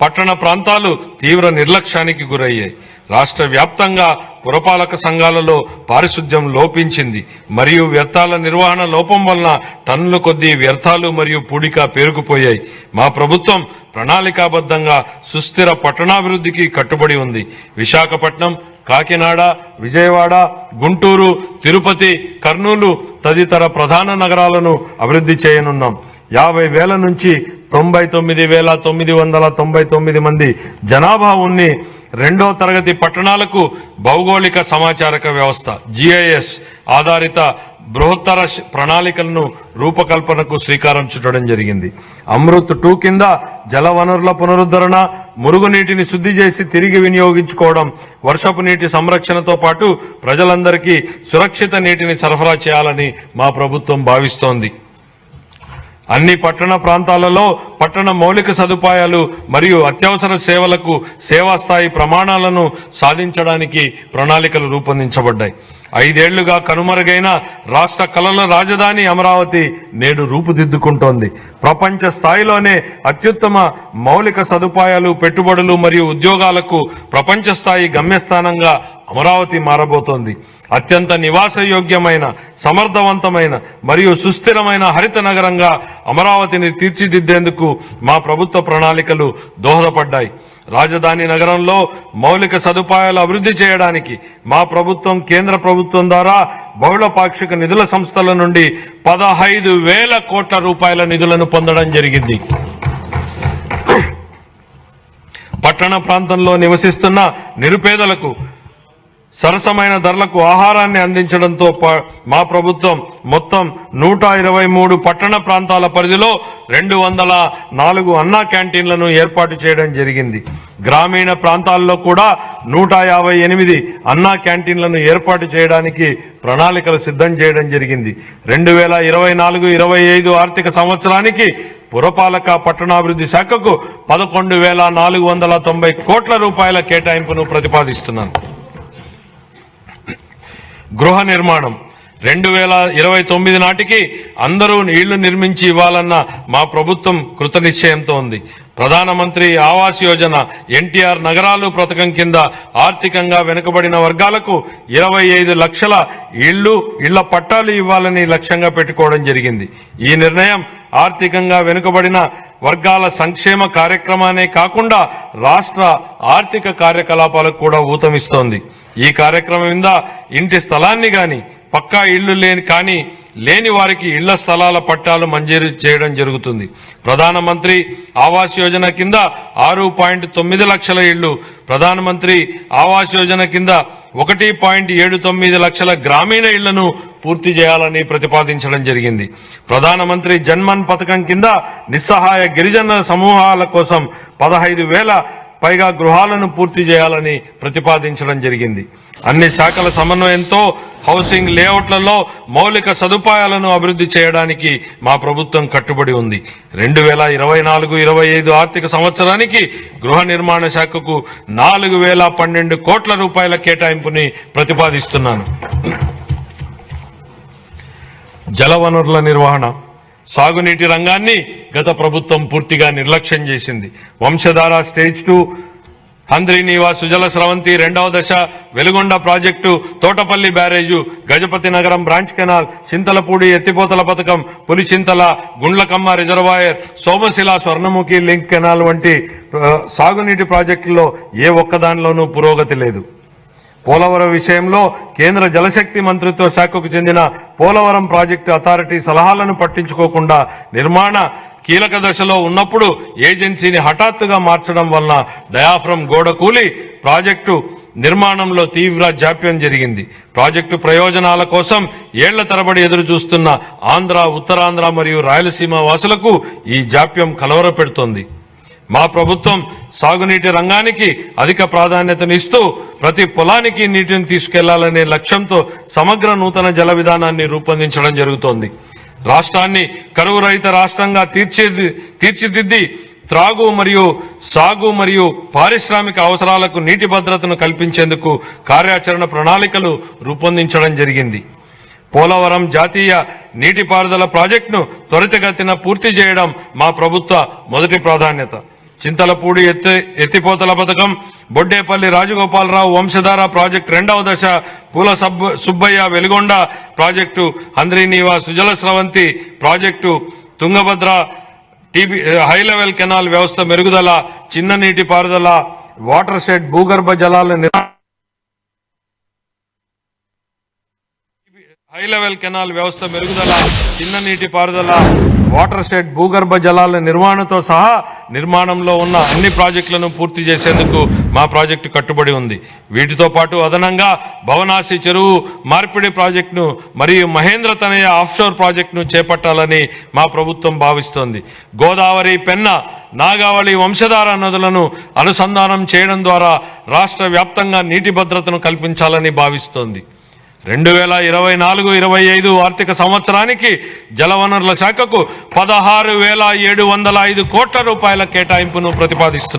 పట్టణ ప్రాంతాలు తీవ్ర నిర్లక్ష్యానికి గురయ్యాయి. రాష్ట్ర వ్యాప్తంగా పురపాలక సంఘాలలో పారిశుద్ధ్యం లోపించింది మరియు వ్యర్థాల నిర్వహణ లోపం వలన టన్నుల కొద్దీ వ్యర్థాలు మరియు పూడిక పేరుకుపోయాయి. మా ప్రభుత్వం ప్రణాళికాబద్ధంగా సుస్థిర పట్టణాభివృద్ధికి కట్టుబడి ఉంది. విశాఖపట్నం, కాకినాడ, విజయవాడ, గుంటూరు, తిరుపతి, కర్నూలు తదితర ప్రధాన నగరాలను అభివృద్ధి చేయనున్నాం. 50,000 నుంచి 99,999 మంది జనాభా ఉన్ని రెండో తరగతి పట్టణాలకు భౌగోళిక సమాచారక వ్యవస్థ GIS ఆధారిత బృహత్తర ప్రణాళికలను రూపకల్పనకు శ్రీకారం చుట్టడం జరిగింది. అమృత్ 2 కింద జల వనరుల పునరుద్ధరణ, మురుగునీటిని శుద్ధి చేసి తిరిగి వినియోగించుకోవడం, వర్షపు నీటి సంరక్షణతో పాటు ప్రజలందరికీ సురక్షిత నీటిని సరఫరా చేయాలని మా ప్రభుత్వం భావిస్తోంది. అన్ని పట్టణ ప్రాంతాలలో పట్టణ మౌలిక సదుపాయాలు మరియు అత్యవసర సేవలకు సేవా స్థాయి ప్రమాణాలను సాధించడానికి ప్రణాళికలు రూపొందించబడ్డాయి. 5 ఏళ్లుగా కనుమరుగైన రాష్ట్ర కళల రాజధాని అమరావతి నేడు రూపుదిద్దుకుంటోంది. ప్రపంచ స్థాయిలోనే అత్యుత్తమ మౌలిక సదుపాయాలు, పెట్టుబడులు మరియు ఉద్యోగాలకు ప్రపంచ స్థాయి గమ్యస్థానంగా అమరావతి మారబోతోంది. అత్యంత నివాసయోగ్యమైన, సమర్థవంతమైన మరియు సుస్థిరమైన హరిత నగరంగా అమరావతిని తీర్చిదిద్దేందుకు మా ప్రభుత్వ ప్రణాళికలు దోహదపడ్డాయి. రాజధాని నగరంలో మౌలిక సదుపాయాలు అభివృద్ధి చేయడానికి మా ప్రభుత్వం కేంద్ర ప్రభుత్వం ద్వారా బహుళ పాక్షిక నిధుల సంస్థల నుండి 15,000 కోట్ల రూపాయల నిధులను పొందడం జరిగింది. పట్టణ ప్రాంతంలో నివసిస్తున్న నిరుపేదలకు సరసమైన ధరలకు ఆహారాన్ని అందించడంతో మా ప్రభుత్వం మొత్తం 123 పట్టణ ప్రాంతాల పరిధిలో 204 అన్నా క్యాంటీన్లను ఏర్పాటు చేయడం జరిగింది. గ్రామీణ ప్రాంతాల్లో కూడా 158 అన్నా క్యాంటీన్లను ఏర్పాటు చేయడానికి ప్రణాళికలు సిద్ధం చేయడం జరిగింది. 2024-25 ఆర్థిక సంవత్సరానికి పురపాలక పట్టణాభివృద్ధి శాఖకు 11,490 కోట్ల రూపాయల కేటాయింపును ప్రతిపాదిస్తున్నాను. గృహ నిర్మాణం. 2029 నాటికి అందరూ ఇళ్లు నిర్మించి ఇవ్వాలన్న మా ప్రభుత్వం కృతనిశ్చయంతో ఉంది. ప్రధానమంత్రి ఆవాస్ యోజన, NTR నగరాలు పథకం కింద ఆర్థికంగా వెనుకబడిన వర్గాలకు 25 లక్షల ఇళ్ల పట్టాలు ఇవ్వాలని లక్ష్యంగా పెట్టుకోవడం జరిగింది. ఈ నిర్ణయం ఆర్థికంగా వెనుకబడిన వర్గాల సంక్షేమ కార్యక్రమానే కాకుండా రాష్ట్ర ఆర్థిక కార్యకలాపాలకు కూడా ఊతమిస్తోంది. ఈ కార్యక్రమం కింద ఇంటి స్థలాన్ని గాని, పక్కా ఇళ్లు లేని వారికి ఇళ్ల స్థలాల పట్టాలు మంజూరు చేయడం జరుగుతుంది. ప్రధానమంత్రి ఆవాస్ యోజన కింద 6.9 లక్షల ఇళ్లు, ప్రధానమంత్రి ఆవాస్ యోజన కింద 1.79 లక్షల గ్రామీణ ఇళ్లను పూర్తి చేయాలని ప్రతిపాదించడం జరిగింది. ప్రధానమంత్రి జన్మన్ పథకం కింద నిస్సహాయ గిరిజన సమూహాల కోసం 15,000 పైగా గృహాలను పూర్తి చేయాలని ప్రతిపాదించడం జరిగింది. అన్ని శాఖల సమన్వయంతో హౌసింగ్ లేఅవుట్లలో మౌలిక సదుపాయాలను అభివృద్ధి చేయడానికి మా ప్రభుత్వం కట్టుబడి ఉంది. 2024-25 ఆర్థిక సంవత్సరానికి గృహ నిర్మాణ శాఖకు 4,012 కోట్ల రూపాయల కేటాయింపుని ప్రతిపాదిస్తున్నాను. జలవనరుల నిర్వహణ. సాగునీటి రంగాన్ని గత ప్రభుత్వం పూర్తిగా నిర్లక్ష్యం చేసింది. వంశధార స్టేజ్ 2, హంద్రీనీవా సుజల స్రవంతి రెండవ దశ, వెలుగొండ ప్రాజెక్టు, తోటపల్లి బ్యారేజు, గజపతి నగరం బ్రాంచ్ కెనాల్, చింతలపూడి ఎత్తిపోతల పథకం, Pulichintala, Gundlakamma reservoir, Somasila Swarnamukhi link canal వంటి సాగునీటి ప్రాజెక్టుల్లో ఏ ఒక్కదానిలోనూ పురోగతి లేదు. పోలవరం విషయంలో కేంద్ర జలశక్తి మంత్రిత్వ శాఖకు చెందిన పోలవరం ప్రాజెక్టు అథారిటీ సలహాలను పట్టించుకోకుండా నిర్మాణ కీలక దశలో ఉన్నప్పుడు ఏజెన్సీని హఠాత్తుగా మార్చడం వలన డయాఫ్రమ్ గోడ కూలి ప్రాజెక్టు నిర్మాణంలో తీవ్ర జాప్యం జరిగింది. ప్రాజెక్టు ప్రయోజనాల కోసం ఏళ్ల తరబడి ఎదురు చూస్తున్న ఆంధ్ర, ఉత్తరాంధ్ర మరియు రాయలసీమ వాసులకు ఈ జాప్యం కలవరపెడుతోంది. మా ప్రభుత్వం సాగునీటి రంగానికి అధిక ప్రాధాన్యతనిస్తూ ప్రతి పొలానికి నీటిని తీసుకెళ్లాలనే లక్ష్యంతో సమగ్ర నూతన జల విధానాన్ని రూపొందించడం జరుగుతోంది. రాష్ట్రాన్ని కరువు రహిత రాష్ట్రంగా తీర్చిదిద్ది త్రాగు మరియు సాగు మరియు పారిశ్రామిక అవసరాలకు నీటి భద్రతను కల్పించేందుకు కార్యాచరణ ప్రణాళికలు రూపొందించడం జరిగింది. పోలవరం జాతీయ నీటిపారుదల ప్రాజెక్టును త్వరితగతిన పూర్తి చేయడం మా ప్రభుత్వ మొదటి ప్రాధాన్యత. చింతలపూడి ఎత్తిపోతల పథకం, బొడ్డేపల్లి రాజగోపాలరావు వంశధార ప్రాజెక్టు రెండవ దశ, Poola Subbaiah Veligonda project, Handri Neeva Sujala Sravanthi project, Tungabhadra high level canal వ్యవస్థ మెరుగుదల, చిన్న నీటి పారుదల, వాటర్ షెడ్ భూగర్భ జలాల హై లెవెల్ కెనాల్ వ్యవస్థ మెరుగుదల, చిన్న నీటి పారుదల, వాటర్ షెడ్ భూగర్భ జలాల నిర్వహణతో సహా నిర్మాణంలో ఉన్న అన్ని ప్రాజెక్టులను పూర్తి చేసేందుకు మా ప్రాజెక్టు కట్టుబడి ఉంది. వీటితో పాటు అదనంగా భవనాసి చెరువు మార్పిడి ప్రాజెక్టును మరియు మహేంద్ర తనయ ఆఫ్షోర్ ప్రాజెక్టును చేపట్టాలని మా ప్రభుత్వం భావిస్తోంది. గోదావరి, పెన్న, నాగావళి వంశధార నదులను అనుసంధానం చేయడం ద్వారా రాష్ట్ర వ్యాప్తంగా నీటి భద్రతను కల్పించాలని భావిస్తోంది. 2024-25 ఆర్థిక సంవత్సరానికి జలవనరుల శాఖకు 16,705 కోట్ల రూపాయల కేటాయింపును ప్రతిపాదిస్తుంది.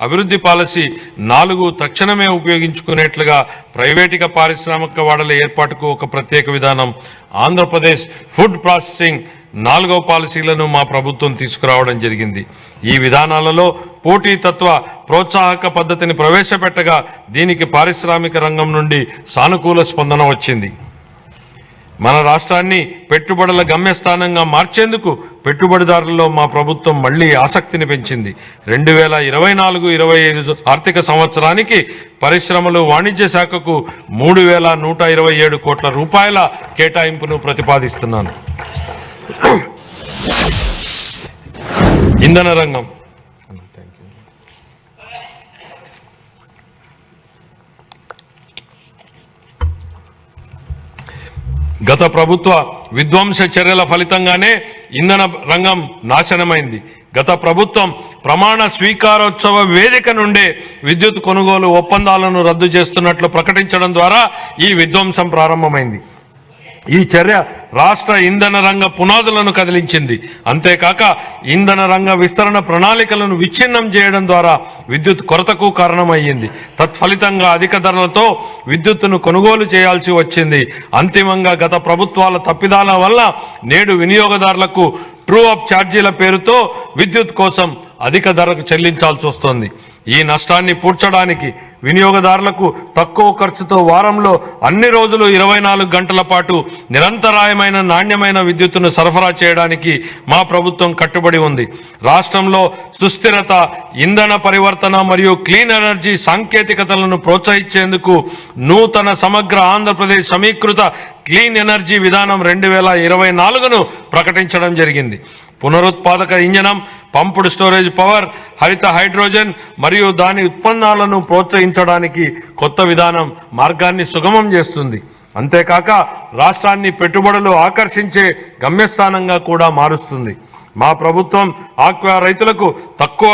అభివృద్ధి పాలసీ 4 తక్షణమే ఉపయోగించుకునేట్లుగా ప్రైవేటిక పారిశ్రామిక వాడల ఏర్పాటుకు ఒక ప్రత్యేక విధానం, ఆంధ్రప్రదేశ్ ఫుడ్ ప్రాసెసింగ్ 4వ పాలసీలను మా ప్రభుత్వం తీసుకురావడం జరిగింది. ఈ విధానాలలో పోటీతత్వ ప్రోత్సాహక పద్ధతిని ప్రవేశపెట్టగా దీనికి పారిశ్రామిక రంగం నుండి సానుకూల స్పందన వచ్చింది. మన రాష్ట్రాన్ని పెట్టుబడుల గమ్యస్థానంగా మార్చేందుకు పెట్టుబడిదారులలో మా ప్రభుత్వం మళ్లీ ఆసక్తిని పెంచింది. 2024-25 ఆర్థిక సంవత్సరానికి పరిశ్రమలు, వాణిజ్య శాఖకు 3,127 కోట్ల రూపాయల కేటాయింపును ప్రతిపాదిస్తున్నాను. ఇంధన రంగం గత ప్రభుత్వ విధ్వంస చర్యల ఫలితంగానే ఇంధన రంగం నాశనమైంది. గత ప్రభుత్వం ప్రమాణ స్వీకారోత్సవ వేదిక నుండే విద్యుత్ కొనుగోలు ఒప్పందాలను రద్దు చేస్తున్నట్లు ప్రకటించడం ద్వారా ఈ విధ్వంసం ప్రారంభమైంది. ఈ చర్య రాష్ట్ర ఇంధన రంగ పునాదులను కదిలించింది. అంతేకాక ఇంధన రంగ విస్తరణ ప్రణాళికలను విచ్ఛిన్నం చేయడం ద్వారా విద్యుత్ కొరతకు కారణమయ్యింది. తత్ఫలితంగా అధిక ధరలతో విద్యుత్తును కొనుగోలు చేయాల్సి వచ్చింది. అంతిమంగా గత ప్రభుత్వాల తప్పిదాల వల్ల నేడు వినియోగదారులకు ట్రూ అప్ ఛార్జీల పేరుతో విద్యుత్ కోసం అధిక ధరకు చెల్లించాల్సి వస్తోంది. ఈ నష్టాన్ని పూడ్చడానికి వినియోగదారులకు తక్కువ ఖర్చుతో వారంలో అన్ని రోజులు 24 గంటల పాటు నిరంతరాయమైన నాణ్యమైన విద్యుత్తును సరఫరా చేయడానికి మా ప్రభుత్వం కట్టుబడి ఉంది. రాష్ట్రంలో సుస్థిరత, ఇంధన పరివర్తన మరియు క్లీన్ ఎనర్జీ సాంకేతికతలను ప్రోత్సహించేందుకు నూతన సమగ్ర ఆంధ్రప్రదేశ్ సమీకృత క్లీన్ ఎనర్జీ విధానం 2024ను ప్రకటించడం జరిగింది. పునరుత్పాదక ఇంధనం, పంపుడ్ స్టోరేజ్ పవర్, హరిత హైడ్రోజన్ మరియు దాని ఉత్పన్నాలను ప్రోత్సహించడానికి కొత్త విధానం మార్గాన్ని సుగమం చేస్తుంది. అంతేకాక రాష్ట్రాన్ని పెట్టుబడులు ఆకర్షించే గమ్యస్థానంగా కూడా మారుస్తుంది. మా ప్రభుత్వం ఆక్వా రైతులకు తక్కువ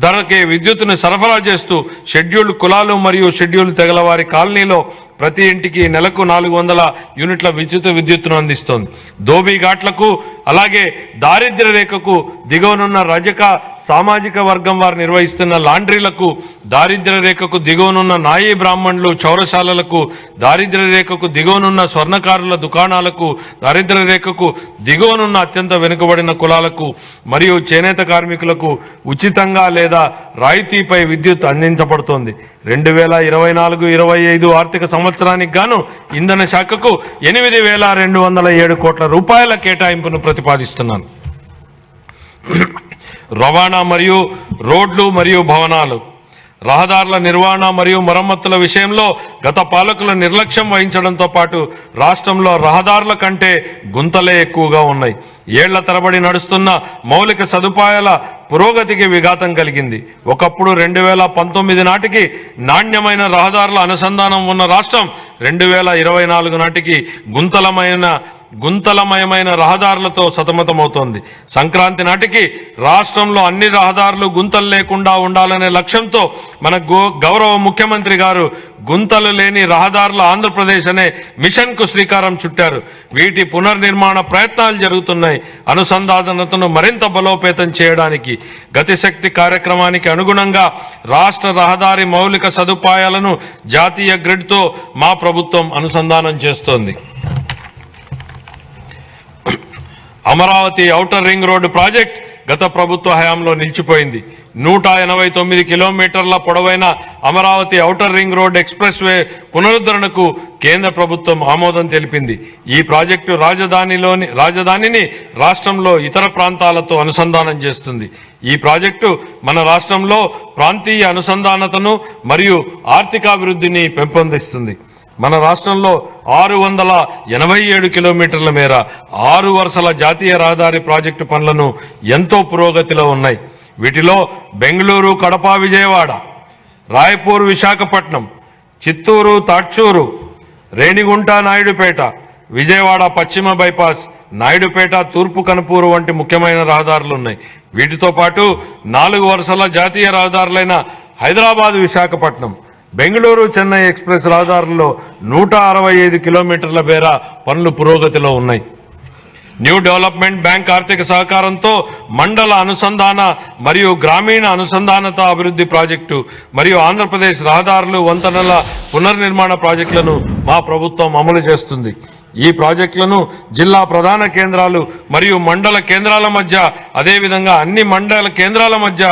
ధరకే విద్యుత్తును సరఫరా చేస్తూ షెడ్యూల్డ్ కులాలు మరియు షెడ్యూల్ తెగల వారి కాలనీలో ప్రతి ఇంటికి నెలకు 400 యూనిట్ల ఉచిత విద్యుత్తును అందిస్తోంది. ధోబీ ఘాట్లకు అలాగే దారిద్ర్య రేఖకు దిగువనున్న రజక సామాజిక వర్గం వారు నిర్వహిస్తున్న లాండ్రీలకు, దారిద్ర్య రేఖకు దిగువనున్న నాయీ బ్రాహ్మణులు చౌరశాలలకు, దారిద్ర్య రేఖకు దిగువనున్న స్వర్ణకారుల దుకాణాలకు, దారిద్ర్య రేఖకు దిగువనున్న అత్యంత వెనుకబడిన కులాలకు మరియు చేనేత కార్మికులకు ఉచితంగా లేదా రాయితీపై విద్యుత్ అందించబడుతోంది. 2024-25 ఆర్థిక సంవత్సరానికి గాను ఇంధన శాఖకు 8,207 కోట్ల రూపాయల కేటాయింపును ప్రతిపాదిస్తున్నాను. రవాణా మరియు రోడ్లు మరియు భవనాలు, రహదారుల నిర్వహణ మరియు మరమ్మతుల విషయంలో గత పాలకుల నిర్లక్ష్యం వహించడంతో పాటు రాష్ట్రంలో రహదారుల కంటే గుంతలే ఎక్కువగా ఉన్నాయి. ఏళ్ల తరబడి నడుస్తున్న మౌలిక సదుపాయాల పురోగతికి విఘాతం కలిగింది. ఒకప్పుడు 2019 నాటికి నాణ్యమైన రహదారుల అనుసంధానం ఉన్న రాష్ట్రం 2024 నాటికి గుంతలమయమైన రహదారులతో సతమతమవుతోంది. సంక్రాంతి నాటికి రాష్ట్రంలో అన్ని రహదారులు గుంతలు లేకుండా ఉండాలనే లక్ష్యంతో మన గౌరవ ముఖ్యమంత్రి గారు గుంతలు లేని రహదారుల ఆంధ్రప్రదేశ్ అనే మిషన్కు శ్రీకారం చుట్టారు. వీటి పునర్నిర్మాణ ప్రయత్నాలు జరుగుతున్నాయి. అనుసంధానతను మరింత బలోపేతం చేయడానికి గతిశక్తి కార్యక్రమానికి అనుగుణంగా రాష్ట్ర రహదారి మౌలిక సదుపాయాలను జాతీయ గ్రిడ్తో మా ప్రభుత్వం అనుసంధానం చేస్తోంది. Amaravati outer ring road project గత ప్రభుత్వ హయాంలో నిలిచిపోయింది. 189 కిలోమీటర్ల పొడవైన Amaravati outer ring road express way పునరుద్ధరణకు కేంద్ర ప్రభుత్వం ఆమోదం తెలిపింది. ఈ ప్రాజెక్టు రాజధానిని రాష్ట్రంలో ఇతర ప్రాంతాలతో అనుసంధానం చేస్తుంది. ఈ ప్రాజెక్టు మన రాష్ట్రంలో ప్రాంతీయ అనుసంధానతను మరియు ఆర్థికాభివృద్ధిని పెంపొందిస్తుంది. మన రాష్ట్రంలో 687 కిలోమీటర్ల మేర 6 వరుసల జాతీయ రహదారి ప్రాజెక్టు పనులను ఎంతో పురోగతిలో ఉన్నాయి. వీటిలో బెంగళూరు, కడప, విజయవాడ, రాయపూర్, విశాఖపట్నం, చిత్తూరు, తాడ్చూరు, రేణిగుంట, నాయుడుపేట, విజయవాడ పశ్చిమ బైపాస్, నాయుడుపేట, తూర్పు కనుపూరు వంటి ముఖ్యమైన రహదారులు ఉన్నాయి. వీటితో పాటు 4 వరుసల జాతీయ రహదారులైన హైదరాబాద్, విశాఖపట్నం, బెంగళూరు, చెన్నై ఎక్స్ప్రెస్ రహదారుల్లో 165 కిలోమీటర్ల మేర పనులు పురోగతిలో ఉన్నాయి. న్యూ డెవలప్మెంట్ బ్యాంక్ ఆర్థిక సహకారంతో మండల అనుసంధాన మరియు గ్రామీణ అనుసంధానత అభివృద్ధి ప్రాజెక్టు మరియు ఆంధ్రప్రదేశ్ రహదారులు, వంతెనల పునర్నిర్మాణ ప్రాజెక్టులను మా ప్రభుత్వం అమలు చేస్తుంది. ఈ ప్రాజెక్టులను జిల్లా ప్రధాన కేంద్రాలు మరియు మండల కేంద్రాల మధ్య, అదేవిధంగా అన్ని మండల కేంద్రాల మధ్య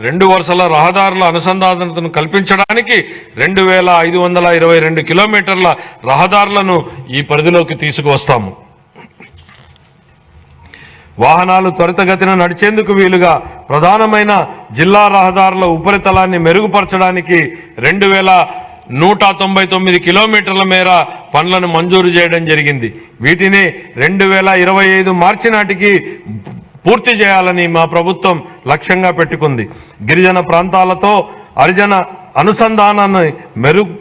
2 వరుసల రహదారుల అనుసంధానతను కల్పించడానికి 2,522 కిలోమీటర్ల రహదారులను ఈ పరిధిలోకి తీసుకువస్తాము. వాహనాలు త్వరితగతిన నడిచేందుకు వీలుగా ప్రధానమైన జిల్లా రహదారుల ఉపరితలాన్ని మెరుగుపరచడానికి 2,199 కిలోమీటర్ల మేర పనులను మంజూరు చేయడం జరిగింది. వీటిని 2025 మార్చి నాటికి పూర్తి చేయాలని మా ప్రభుత్వం లక్ష్యంగా పెట్టుకుంది. గిరిజన ప్రాంతాలతో హరిజన అనుసంధానాన్ని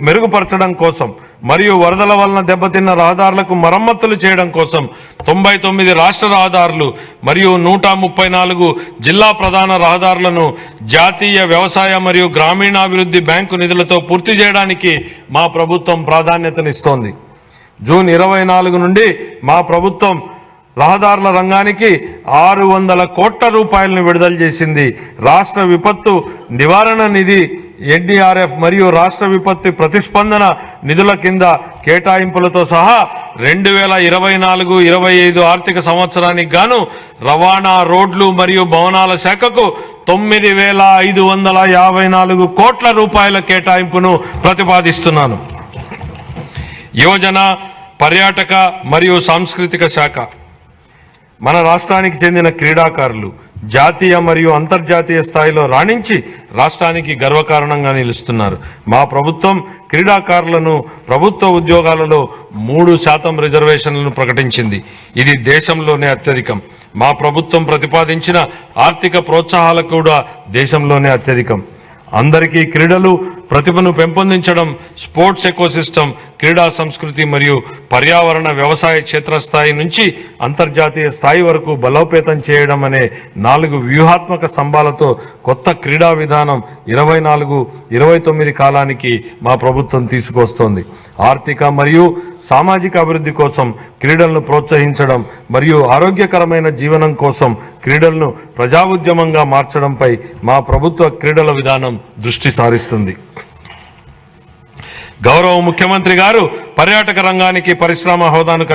మెరుగుపరచడం కోసం మరియు వరదల వలన దెబ్బతిన్న రహదారులకు మరమ్మతులు చేయడం కోసం 99 రాష్ట్ర రహదారులు మరియు 134 జిల్లా ప్రధాన రహదారులను జాతీయ వ్యవసాయ మరియు గ్రామీణాభివృద్ధి బ్యాంకు నిధులతో పూర్తి చేయడానికి మా ప్రభుత్వం ప్రాధాన్యతనిస్తోంది. జూన్ 24 నుండి మా ప్రభుత్వం రహదారుల రంగానికి 600 కోట్ల రూపాయలను విడుదల చేసింది. రాష్ట్ర విపత్తు నివారణ నిధి, ఎన్డీఆర్ఎఫ్ మరియు రాష్ట్ర విపత్తు ప్రతిస్పందన నిధుల కింద కేటాయింపులతో సహా 2024-25 ఆర్థిక సంవత్సరానికి గాను రవాణా, రోడ్లు మరియు భవనాల శాఖకు 9,554 కోట్ల రూపాయల కేటాయింపును ప్రతిపాదిస్తున్నాను. యువజన, పర్యాటక మరియు సాంస్కృతిక శాఖ మన రాష్ట్రానికి చెందిన క్రీడాకారులు జాతీయ మరియు అంతర్జాతీయ స్థాయిలో రాణించి రాష్ట్రానికి గర్వకారణంగా నిలుస్తున్నారు. మా ప్రభుత్వం క్రీడాకారులను ప్రభుత్వ ఉద్యోగాలలో 3% రిజర్వేషన్లను ప్రకటించింది. ఇది దేశంలోనే అత్యధికం. మా ప్రభుత్వం ప్రతిపాదించిన ఆర్థిక ప్రోత్సాహాలు కూడా దేశంలోనే అత్యధికం. అందరికీ క్రీడలు ప్రతిభను పెంపొందించడం, స్పోర్ట్స్ ఎకోసిస్టమ్, క్రీడా సంస్కృతి మరియు పర్యావరణ వ్యవసాయ క్షేత్రస్థాయి నుంచి అంతర్జాతీయ స్థాయి వరకు బలోపేతం చేయడం అనే 4 వ్యూహాత్మక స్తంభాలతో కొత్త క్రీడా విధానం 24-29 కాలానికి మా ప్రభుత్వం తీసుకొస్తోంది. ఆర్థిక మరియు సామాజిక అభివృద్ధి కోసం క్రీడలను ప్రోత్సహించడం మరియు ఆరోగ్యకరమైన జీవనం కోసం క్రీడలను ప్రజా ఉద్యమంగా మార్చడంపై మా ప్రభుత్వ క్రీడల విధానం దృష్టి సారిస్తుంది. గౌరవ ముఖ్యమంత్రి గారు పర్యాటక రంగానికి పరిశ్రమ హోదాను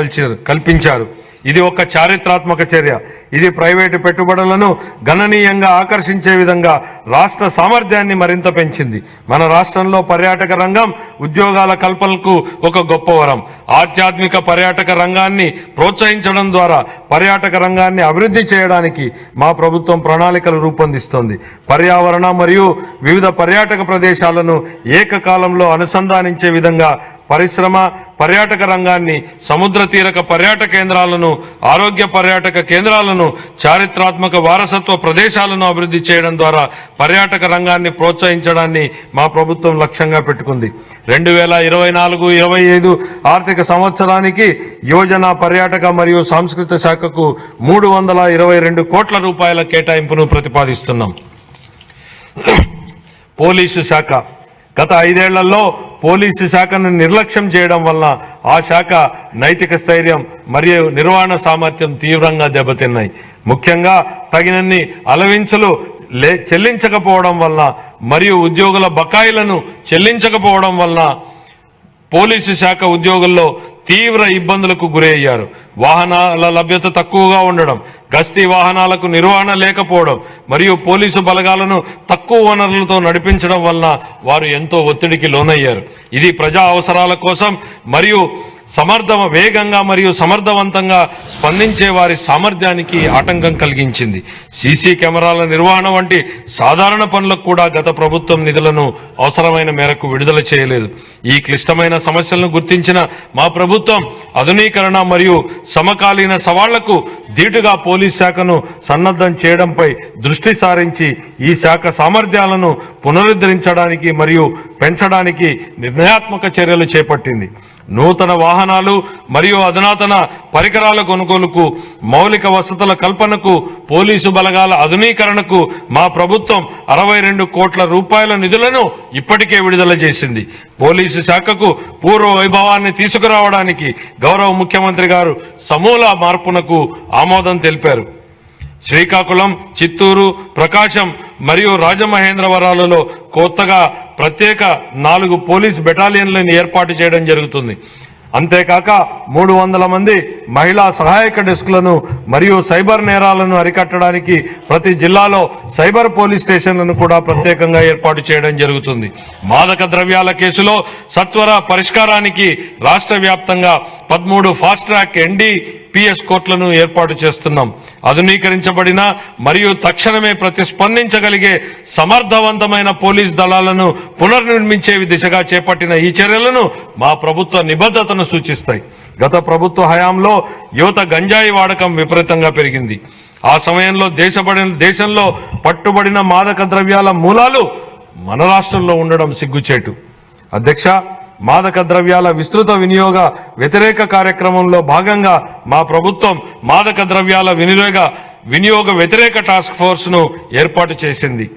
కల్పించారు. ఇది ఒక చారిత్రాత్మక చర్య. ఇది ప్రైవేటు పెట్టుబడులను గణనీయంగా ఆకర్షించే విధంగా రాష్ట్ర సామర్థ్యాన్ని మరింత పెంచింది. మన రాష్ట్రంలో పర్యాటక రంగం ఉద్యోగాల కల్పనకు ఒక గొప్ప వరం. ఆధ్యాత్మిక పర్యాటక రంగాన్ని ప్రోత్సహించడం ద్వారా పర్యాటక రంగాన్ని అభివృద్ధి చేయడానికి మా ప్రభుత్వం ప్రణాళికలు రూపొందిస్తోంది. పర్యావరణ మరియు వివిధ పర్యాటక ప్రదేశాలను ఏకకాలంలో అనుసంధానించే విధంగా పరిశ్రమ, పర్యాటక రంగాన్ని, సముద్ర తీరక పర్యాటక కేంద్రాలను, ఆరోగ్య పర్యాటక కేంద్రాలను, చారిత్రాత్మక వారసత్వ ప్రదేశాలను అభివృద్ధి చేయడం ద్వారా పర్యాటక రంగాన్ని ప్రోత్సహించడాన్ని మా ప్రభుత్వం లక్ష్యంగా పెట్టుకుంది. 2024-25 ఆర్థిక సంవత్సరానికి యోజన, పర్యాటక మరియు సాంస్కృతిక శాఖకు 322 కోట్ల రూపాయల కేటాయింపును ప్రతిపాదిస్తున్నాం. పోలీసు శాఖ గత 5 ఏళ్లలో పోలీసు శాఖను నిర్లక్ష్యం చేయడం వల్ల ఆ శాఖ నైతిక స్థైర్యం మరియు నిర్వహణ సామర్థ్యం తీవ్రంగా దెబ్బతిన్నాయి. ముఖ్యంగా తగినన్ని అలవెన్సులు చెల్లించకపోవడం వల్ల మరియు ఉద్యోగుల బకాయిలను చెల్లించకపోవడం వల్ల పోలీసు శాఖ ఉద్యోగుల్లో తీవ్ర ఇబ్బందులకు గురయ్యారు. వాహనాల లభ్యత తక్కువగా ఉండడం, గస్తీ వాహనాలకు నిర్వహణ లేకపోవడం మరియు పోలీసు బలగాలను తక్కువ వనరులతో నడిపించడం వలన వారు ఎంతో ఒత్తిడికి లోనయ్యారు. ఇది ప్రజా అవసరాల కోసం మరియు వేగంగా మరియు సమర్థవంతంగా స్పందించే వారి సామర్థ్యానికి ఆటంకం కలిగించింది. సీసీ కెమెరాల నిర్వహణ వంటి సాధారణ పనులకు కూడా గత ప్రభుత్వం నిధులను అవసరమైన మేరకు విడుదల చేయలేదు. ఈ క్లిష్టమైన సమస్యలను గుర్తించిన మా ప్రభుత్వం ఆధునీకరణ మరియు సమకాలీన సవాళ్లకు ధీటుగా పోలీస్ శాఖను సన్నద్ధం చేయడంపై దృష్టి సారించి ఈ శాఖ సామర్థ్యాలను పునరుద్ధరించడానికి మరియు పెంచడానికి నిర్ణయాత్మక చర్యలు చేపట్టింది. నూతన వాహనాలు మరియు అధునాతన పరికరాల కొనుగోలుకు, మౌలిక వసతుల కల్పనకు, పోలీసు బలగాల ఆధునీకరణకు మా ప్రభుత్వం 62 కోట్ల రూపాయల నిధులను ఇప్పటికే విడుదల చేసింది. పోలీసు శాఖకు పూర్వ వైభవాన్ని తీసుకురావడానికి గౌరవ ముఖ్యమంత్రి గారు సమూల మార్పునకు ఆమోదం తెలిపారు. శ్రీకాకుళం, చిత్తూరు, ప్రకాశం మరియు రాజమహేంద్రవరాలలో కొత్తగా ప్రత్యేక 4 పోలీస్ బెటాలియన్లను ఏర్పాటు చేయడం జరుగుతుంది. అంతేకాక 300 మంది మహిళా సహాయక డెస్క్లను మరియు సైబర్ నేరాలను అరికట్టడానికి ప్రతి జిల్లాలో సైబర్ పోలీస్ స్టేషన్లను కూడా ప్రత్యేకంగా ఏర్పాటు చేయడం జరుగుతుంది. మాదక ద్రవ్యాల కేసులో సత్వర పరిష్కారానికి రాష్ట్ర వ్యాప్తంగా 13 ఫాస్ట్ ట్రాక్ NDPS కోర్టులను ఏర్పాటు చేస్తున్నాం. ఆధునీకరించబడిన మరియు తక్షణమే ప్రతిస్పందించగలిగే సమర్థవంతమైన పోలీస్ దళాలను పునర్నిర్మించే దిశగా చేపట్టిన ఈ చర్యలను మా ప్రభుత్వ నిబద్ధతను సూచిస్తాయి. గత ప్రభుత్వ హయాంలో యువత గంజాయి వాడకం విపరీతంగా పెరిగింది. ఆ సమయంలో దేశంలో పట్టుబడిన మాదక ద్రవ్యాల మూలాలు మన రాష్ట్రంలో ఉండడం సిగ్గుచేటు. అధ్యక్ష, మాదక ద్రవ్యాల విస్తృత వినియోగ వ్యతిరేక కార్యక్రమంలో భాగంగా మా ప్రభుత్వం మాదక ద్రవ్యాల వినియోగ వ్యతిరేక టాస్క్ ఫోర్స్ను ఏర్పాటు చేసింది.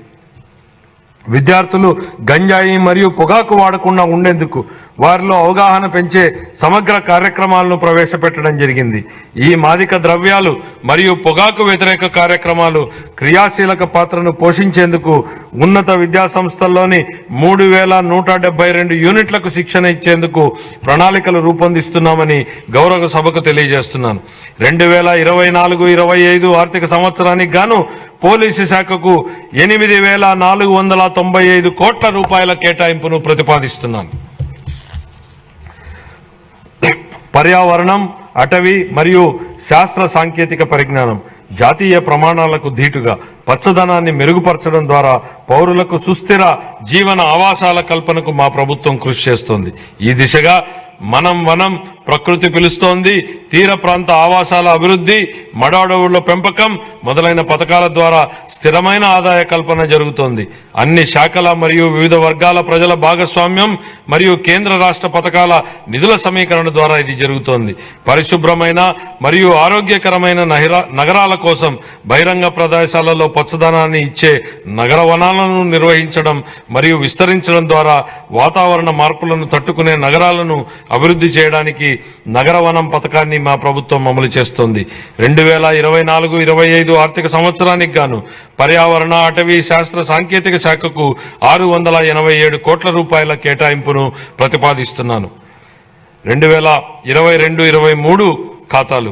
విద్యార్థులు గంజాయి మరియు పొగాకు వాడకుండా ఉండేందుకు వారిలో అవగాహన పెంచే సమగ్ర కార్యక్రమాలను ప్రవేశపెట్టడం జరిగింది. ఈ మాదక ద్రవ్యాలు మరియు పొగాకు వ్యతిరేక కార్యక్రమాలు క్రియాశీలక పాత్రను పోషించేందుకు ఉన్నత విద్యా సంస్థల్లోని 3172 యూనిట్లకు శిక్షణ ఇచ్చేందుకు ప్రణాళికలు రూపొందిస్తున్నామని గౌరవ సభకు తెలియజేస్తున్నాను. 2024-25 ఆర్థిక సంవత్సరానికి గాను పోలీసు శాఖకు 8495 కోట్ల రూపాయల కేటాయింపును ప్రతిపాదిస్తున్నాను. పర్యావరణం, అటవీ మరియు శాస్త్ర సాంకేతిక పరిజ్ఞానం, జాతీయ ప్రమాణాలకు ధీటుగా పచ్చదనాన్ని మెరుగుపరచడం ద్వారా పౌరులకు సుస్థిర జీవన ఆవాసాల కల్పనకు మా ప్రభుత్వం కృషి చేస్తోంది. ఈ దిశగా మనం ప్రకృతి పిలుస్తోంది, తీర ప్రాంత ఆవాసాల అభివృద్ధి, మడ అడవుల పెంపకం మొదలైన పథకాల ద్వారా స్థిరమైన ఆదాయ కల్పన జరుగుతోంది. అన్ని శాఖల మరియు వివిధ వర్గాల ప్రజల భాగస్వామ్యం మరియు కేంద్ర రాష్ట్ర పథకాల నిధుల సమీకరణ ద్వారా ఇది జరుగుతోంది. పరిశుభ్రమైన మరియు ఆరోగ్యకరమైన నగరాల కోసం బహిరంగ ప్రదేశాలలో పచ్చదనాన్ని ఇచ్చే నగర వనాలను నిర్వహించడం మరియు విస్తరించడం ద్వారా వాతావరణ మార్పులను తట్టుకునే నగరాలను అభివృద్ధి చేయడానికి నగర వనం పథకాన్ని మా ప్రభుత్వం అమలు చేస్తోంది. 2024-25 ఆర్థిక సంవత్సరానికి గాను పర్యావరణ, అటవీ, శాస్త్ర, సాంకేతిక శాఖకు 687 కోట్ల రూపాయల కేటాయింపును ప్రతిపాదిస్తున్నాను. 2022-23 ఖాతాలు.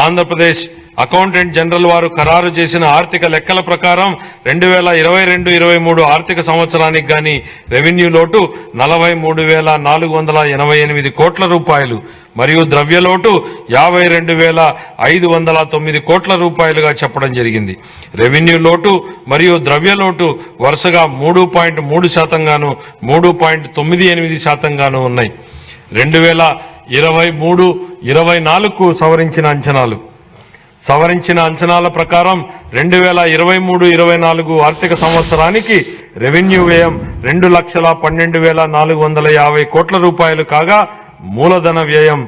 ఆంధ్రప్రదేశ్ అకౌంటెంట్ జనరల్ వారు ఖరారు చేసిన ఆర్థిక లెక్కల ప్రకారం 2022-23 ఆర్థిక సంవత్సరానికి గాని రెవెన్యూ లోటు 43,488 కోట్ల రూపాయలు మరియు ద్రవ్యలోటు 52,509 కోట్ల రూపాయలుగా చెప్పడం జరిగింది. రెవెన్యూ లోటు మరియు ద్రవ్యలోటు వరుసగా 3.3% గాను 3.98% గాను ఉన్నాయి. 2023-24 సవరించిన అంచనాల ప్రకారం 2023-24 ఆర్థిక సంవత్సరానికి రెవెన్యూ వ్యయం 2,12,450 కోట్ల రూపాయలు కాగా మూలధన వ్యయం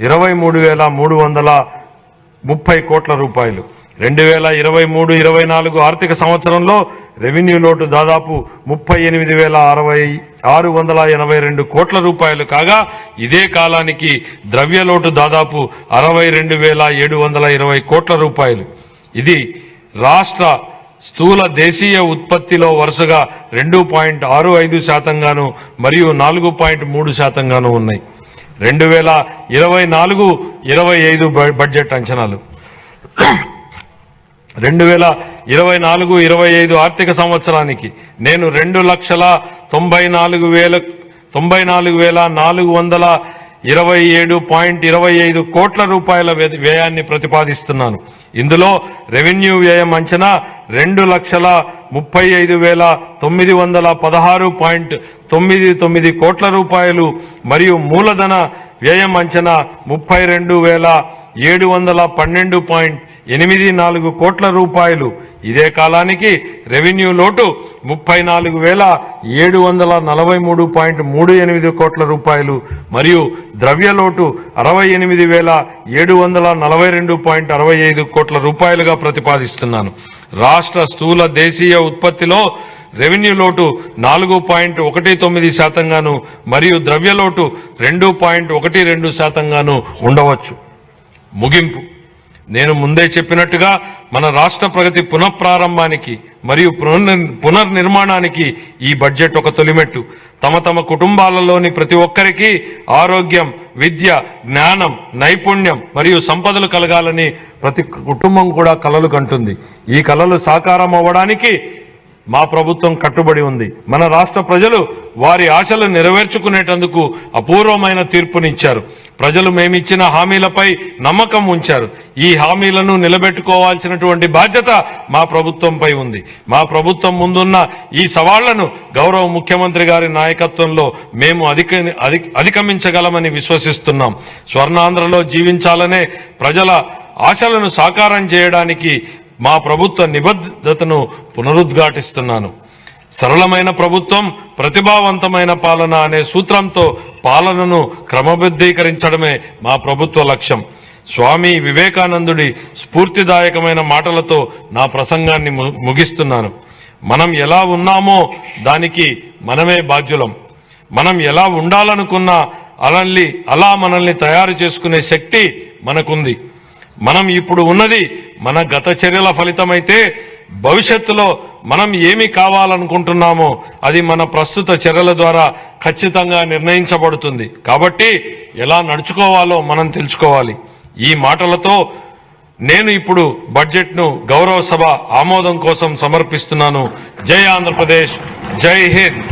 23,330 కోట్ల రూపాయలు. 2023-24 ఆర్థిక సంవత్సరంలో రెవెన్యూ లోటు దాదాపు 38,682 కోట్ల రూపాయలు కాగా ఇదే కాలానికి ద్రవ్యలోటు దాదాపు 62,720 కోట్ల రూపాయలు. ఇది రాష్ట్ర స్థూల దేశీయ ఉత్పత్తిలో వరుసగా 2.65% గాను మరియు 4.3% గాను ఉన్నాయి. 2024-25 బడ్జెట్ అంచనాలు. 2024-25 ఆర్థిక సంవత్సరానికి నేను 2,94,427.25 కోట్ల రూపాయల వ్యయాన్ని ప్రతిపాదిస్తున్నాను. ఇందులో రెవెన్యూ వ్యయం అంచనా 2,35,916.99 కోట్ల రూపాయలు మరియు మూలధన వ్యయం అంచనా 32,712.84 కోట్ల రూపాయలు. ఇదే కాలానికి రెవెన్యూ లోటు 34,743.38 కోట్ల రూపాయలు మరియు ద్రవ్యలోటు 68,742.65 కోట్ల రూపాయలుగా ప్రతిపాదిస్తున్నాను. రాష్ట్ర స్థూల దేశీయ ఉత్పత్తిలో రెవెన్యూ లోటు 4.19% గాను మరియు ద్రవ్యలోటు 2.12% గాను ఉండవచ్చు. ముగింపు. నేను ముందే చెప్పినట్టుగా మన రాష్ట్ర ప్రగతి పునఃప్రారంభానికి మరియు పునర్నిర్మాణానికి ఈ బడ్జెట్ ఒక తొలిమెట్టు. తమ కుటుంబాలలోని ప్రతి ఒక్కరికి ఆరోగ్యం, విద్య, జ్ఞానం, నైపుణ్యం మరియు సంపదలు కలగాలని ప్రతి కుటుంబం కూడా కలలు కంటుంది. ఈ కలలు సాకారం అవ్వడానికి మా ప్రభుత్వం కట్టుబడి ఉంది. మన రాష్ట్ర ప్రజలు వారి ఆశలు నెరవేర్చుకునేటందుకు అపూర్వమైన తీర్పునిచ్చారు. ప్రజలు మేమిచ్చిన హామీలపై నమ్మకం ఉంచారు. ఈ హామీలను నిలబెట్టుకోవాల్సినటువంటి బాధ్యత మా ప్రభుత్వంపై ఉంది. మా ప్రభుత్వం ముందున్న ఈ సవాళ్లను గౌరవ ముఖ్యమంత్రి గారి నాయకత్వంలో మేము అధిగమించగలమని విశ్వసిస్తున్నాం. స్వర్ణాంధ్రలో జీవించాలనే ప్రజల ఆశలను సాకారం చేయడానికి మా ప్రభుత్వ నిబద్ధతను పునరుద్ఘాటిస్తున్నాను. సరళమైన ప్రభుత్వం, ప్రతిభావంతమైన పాలన అనే సూత్రంతో పాలనను క్రమబద్ధీకరించడమే మా ప్రభుత్వ లక్ష్యం. స్వామి వివేకానందుడి స్ఫూర్తిదాయకమైన మాటలతో నా ప్రసంగాన్ని ముగిస్తున్నాను. మనం ఎలా ఉన్నామో దానికి మనమే బాధ్యులం. మనం ఎలా ఉండాలనుకున్నా అలా మనల్ని తయారు చేసుకునే శక్తి మనకుంది. మనం ఇప్పుడు ఉన్నది మన గత చర్యల ఫలితమైతే భవిష్యత్తులో మనం ఏమి కావాలనుకుంటున్నామో అది మన ప్రస్తుత చర్యల ద్వారా ఖచ్చితంగా నిర్ణయించబడుతుంది. కాబట్టి ఎలా నడుచుకోవాలో మనం తెలుసుకోవాలి. ఈ మాటలతో నేను ఇప్పుడు బడ్జెట్ను గౌరవ సభ ఆమోదం కోసం సమర్పిస్తున్నాను. జై ఆంధ్రప్రదేశ్, జై హింద్.